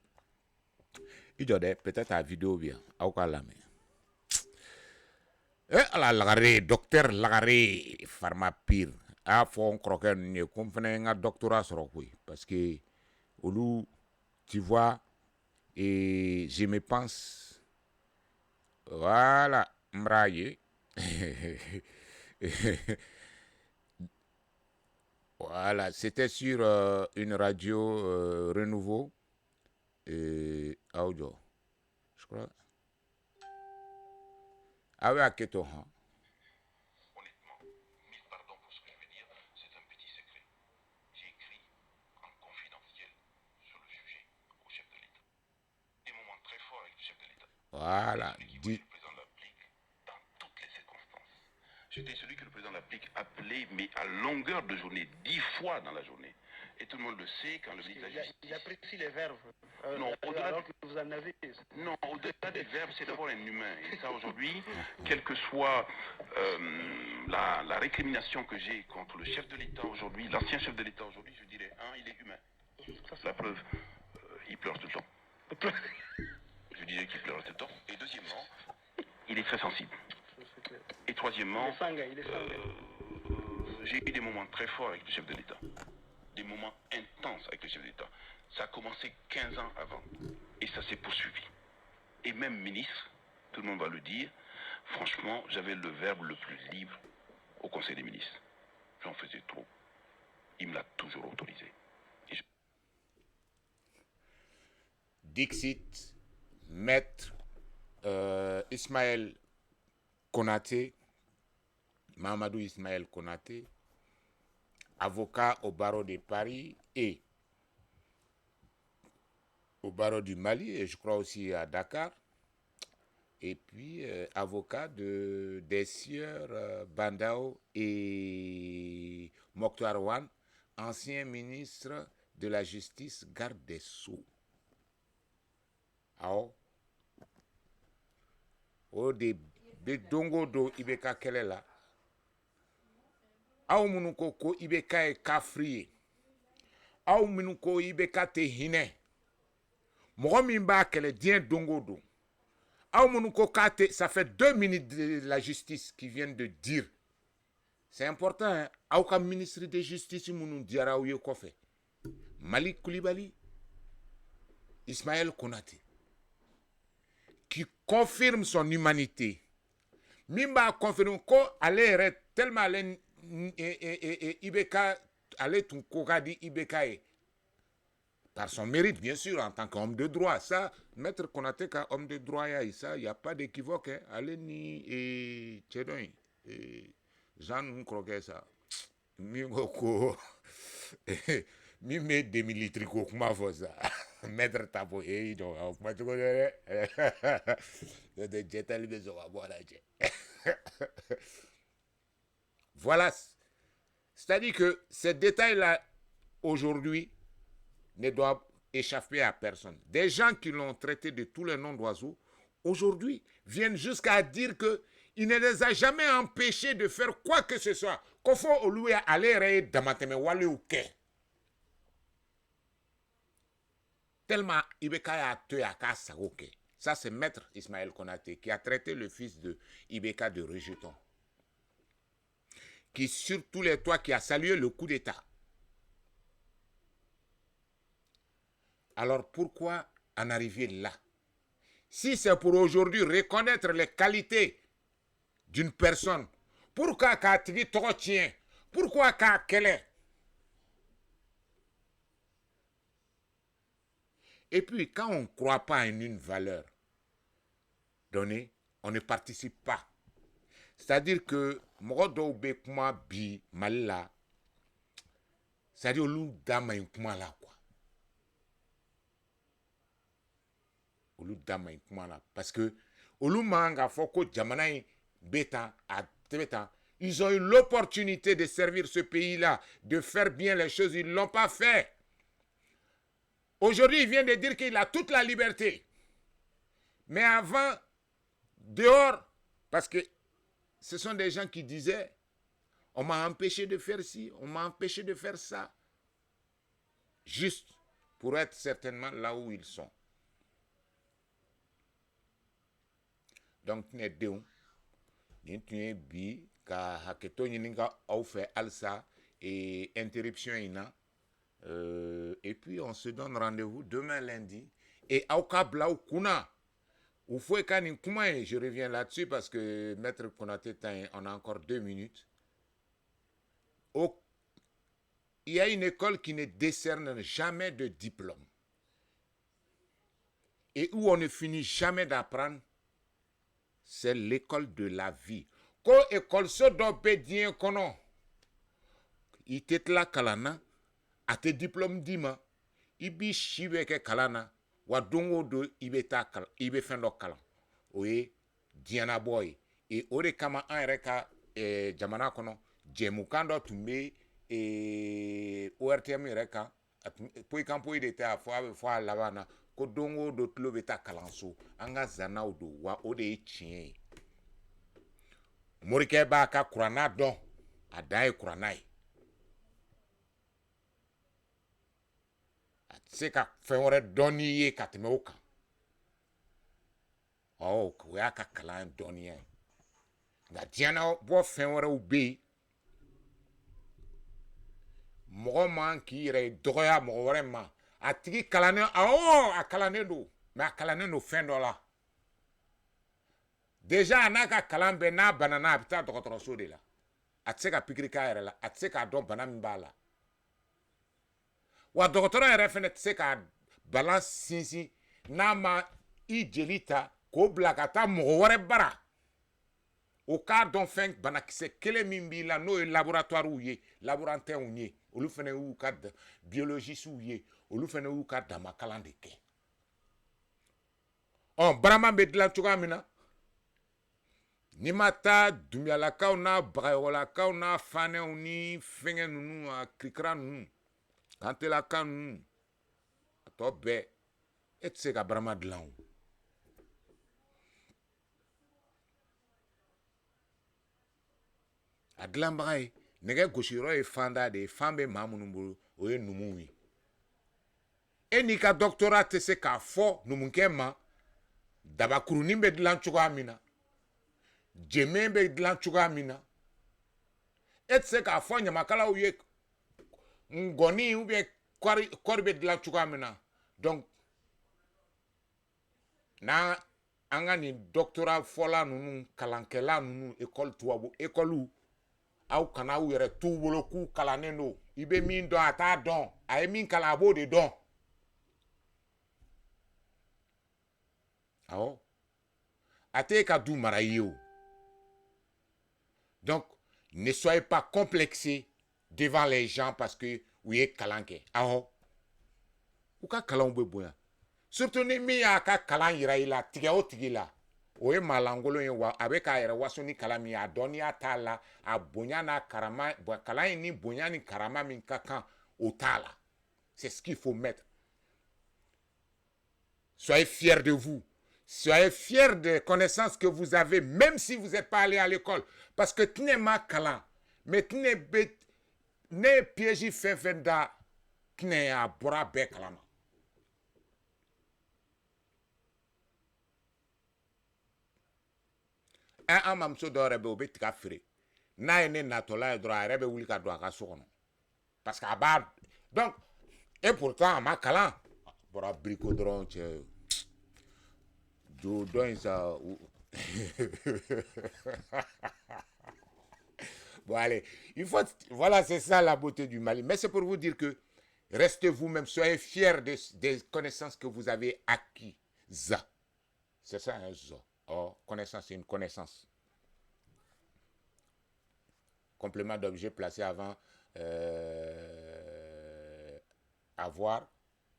[SPEAKER 7] il doit peut-être à vidéo bien au calame ala lagare docteur lagare pharmapire a fond croquer ne comprendre un doctorat sur oui parce que olu tu vois et je me pense voilà mraye voilà c'était sur une radio Renouveau audio je crois avec Keto hein. Voilà.
[SPEAKER 11] J'étais celui que le président de la République appelait, mais à longueur de journée, 10 fois dans la journée. Et tout le monde le sait quand le ministre de la Justice...
[SPEAKER 12] Il apprécie les verbes.
[SPEAKER 11] Non, au-delà
[SPEAKER 12] que vous en avez.
[SPEAKER 11] Non, au-delà des verbes, c'est d'abord un humain. Et ça, aujourd'hui, quelle que soit la récrimination que j'ai contre le chef de l'État aujourd'hui, l'ancien chef de l'État aujourd'hui, je dirais, il est humain. Ça, c'est la preuve. Il pleure tout le temps. Je disais qu'il pleure tout le temps. Et deuxièmement, il est très sensible. Et troisièmement, j'ai eu des moments très forts avec le chef de l'État. Des moments intenses avec le chef de l'État. Ça a commencé 15 ans avant. Et ça s'est poursuivi. Et même ministre, tout le monde va le dire, franchement, j'avais le verbe le plus libre au Conseil des ministres. J'en faisais trop. Il me l'a toujours autorisé.
[SPEAKER 7] Dixit, Maître Ismaël Konaté, Mahamadou Ismaël Konaté, avocat au barreau de Paris et au barreau du Mali, et je crois aussi à Dakar, et puis avocat des sieurs Bandao et Mokhtar Wan, ancien ministre de la Justice, garde des Sceaux. Alors, au début, dongo do ibeka kelela. Aw munuko ko ibeka e kafri. Aw munuko ibeka te hine. Mogo min ba kele dien dongo do. Aw munuko kate, ça fait 2 minutes de la justice qui viennent de dire. C'est important, hein? Aw ka ministre de justice munu diara ou kofe. Malik Koulibaly, Ismaël Konaté, qui confirme son humanité. Mimba confirme ko ale tellement ale Ibeka ale tun kokadi Ibeka e. Par son mérite, bien sûr, en tant qu'homme de droit. Ça, Maître Konaté, homme de droit, ça, il n'y a pas d'équivoque. Hein. Allez ni et Tchédoin. Jean nous croquait ça. Mingoko. Mime demilitrico kuma fosa. Maître Tabo et donc ma tu connais. De jetal bezo voilà. Voilà. C'est-à-dire que ces détails-là aujourd'hui ne doivent échapper à personne. Des gens qui l'ont traité de tous les noms d'oiseaux aujourd'hui viennent jusqu'à dire que il ne les a jamais empêchés de faire quoi que ce soit. Qu'on faut lui aller damateme wale ou ke. Tellement Ibeka a tué à Kassaroke. Ça, c'est Maître Ismaël Konaté qui a traité le fils de Ibeka de rejeton. Qui, sur tous les toits, qui a salué le coup d'État. Alors, pourquoi en arriver là? Si c'est pour aujourd'hui reconnaître les qualités d'une personne, pourquoi qu'a tigi tien? Pourquoi qu'a kelé? Et puis, quand on ne croit pas en une valeur donnée, on ne participe pas. C'est-à-dire que, Mogodo Bekuma Bi Malila, c'est-à-dire Olu Dama Inkuma là, quoi. Olu Dama Inkuma là. Parce que, Olu Manga Foko Jamanaï Beta à Tebeta, ils ont eu l'opportunité de servir ce pays-là, de faire bien les choses, ils ne l'ont pas fait. Aujourd'hui, il vient de dire qu'il a toute la liberté. Mais avant, dehors, parce que ce sont des gens qui disaient, on m'a empêché de faire ci, on m'a empêché de faire ça. Juste pour être certainement là où ils sont. Donc, tu es deux. Tu es bi, ka haketo yininga au fait alsa et interruption ina. Et puis on se donne rendez-vous demain lundi. Et Aouka Blau Kuna, ou Fouekani Kuma, je reviens là-dessus parce que Maître Konaté, on a encore 2 minutes. Il y a une école qui ne décerne jamais de diplôme. Et où on ne finit jamais d'apprendre, c'est l'école de la vie. Ko école se doit bien kono. Il était là kalana. A te diplôme dima, ibi shibe ke kalana, wa dongo do ibe ta kala, ibe fendo kala. Oye, Diana boy. E ore kama an reka jamana kono, jemukando tumbe ORTM reka, poi kampo ide te a fwa lavana, ko dongo do tlo beta kalanso, anga zana do wa ode chien. Morike ba ka kurana don, adaye kuranai. se ka fɛn wɛrɛ dɔnni ye ka tɛmɛ o kan o y'a ka kalan dɔnniya ye nka diɲɛnabɔ fɛn wɛrɛw bɛ yen mɔgɔ man k'i yɛrɛ dɔgɔya mɔgɔ wɛrɛ ma a tigi kalannen a kalannen don mais a kalannen don fɛn dɔ la déjà n'a ka kalan bɛɛ n'a banana a bɛ taa dɔgɔtɔrɔso de la a tɛ se ka pikiri k'a yɛrɛ la a tɛ se k'a dɔn bana min b'a la wa dɔgɔtɔrɔ yɛrɛ fɛnɛ tɛ se ka bana sinsin n'a ma i jeli ta k'o bila ka taa mɔgɔ wɛrɛ bara o k'a dɔn fɛn banakisɛ kelen min b'i la n'o ye laboratoirew ye laborantɛnw ye olu fɛnɛ y'u ka biologistes ye olu fɛnɛ y'u ka dama kalan de kɛ barama bɛ dilan cogoya min na n'i ma taa dumuyalakaw n'a bagayɔgɔlakaw n'a fanɛw ni fɛngɛ ninnu a kirikira ninnu kantelaka ninnu a tɔ bɛɛ e tɛ se ka barama dilan o a dilanbaga ye nɛgɛ gosiyɔrɔ ye fanda de ye fan bɛ maa minnu bolo o ye numuw ye e n'i ka doctorat tɛ se k'a fɔ numukɛ ma dabakurunin bɛ dilan cogoya min na jɛmɛ bɛ dilan cogoya min na e tɛ se k'a fɔ ɲamakalaw ye ngɔni ou bien kɔri bɛ dilan cogoya min na donc n'an an ka nin doctorat fɔla ninnu kalankɛla ninnu école tubabu école aw kana aw yɛrɛ t'u bolo k'u kalannen don i bɛ min dɔn a t'a dɔn a ye min kalan a b'o de dɔn awɔ a t'e ka du mara i ye o donc ne soyez pas complexés devant les gens parce que u ye kalan kɛ awɔ u ka kalanw bɛ bonya surtout ni min y'a ka kalan yira i la tigɛ o tigi la o ye maalankolon ye wa a bɛ k'a yɛrɛ waso ni kalan min ye a dɔnniya t'a la a bonya n'a karama kalan in ni bonya ni karama min ka kan o t'a la c'est ce qu'il faut mettre soyez fiers de vous soyez fiers des connaissances que vous avez même si vous n'êtes pas allé à l'école parce que tine ma kalan mais tine bɛ ne piège fɛn fɛn da tine a bɔra bɛɛ kalama an mamuso dɔw yɛrɛ bɛ o bɛ tiga feere n'a ye ne natɔla ye dɔrɔn a yɛrɛ bɛ wuli ka don a ka so kɔnɔ parce que a b'a donc et pourtant a ma kalan a bɔra biriko dɔrɔn cɛ jo dɔ in sa bon allez il faut voilà c'est ça la beauté du Mali mais c'est pour vous dire que restez vous-même soyez fiers des connaissances que vous avez acquises c'est ça un zo. Oh, connaissance, c'est une connaissance. Complément d'objet placé avant avoir,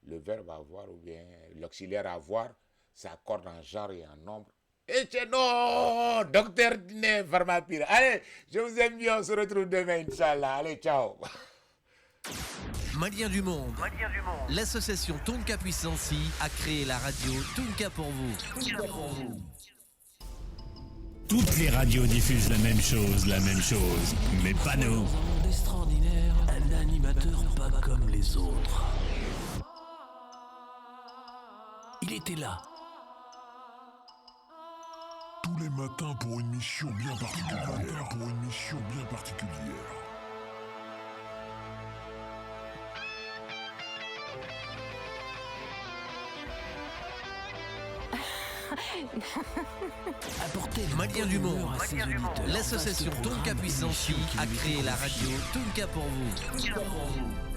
[SPEAKER 7] le verbe avoir ou bien l'auxiliaire avoir, s'accorde en genre et en nombre. Et c'est non, docteur Diné Varmapire. Allez, je vous aime bien, on se retrouve demain, Inch'Allah. Allez, ciao.
[SPEAKER 1] Maliens du monde. L'association Tonka Puissance a créé la radio Tonka pour vous.
[SPEAKER 2] Toutes les radios diffusent la même chose, mais pas nous.
[SPEAKER 3] Un monde extraordinaire, un animateur pas comme les autres. Il était là.
[SPEAKER 4] Tous les matins pour une mission bien particulière.
[SPEAKER 1] Maliens du monde, l'association Tonka Puissance a créé la radio Tonka pour vous.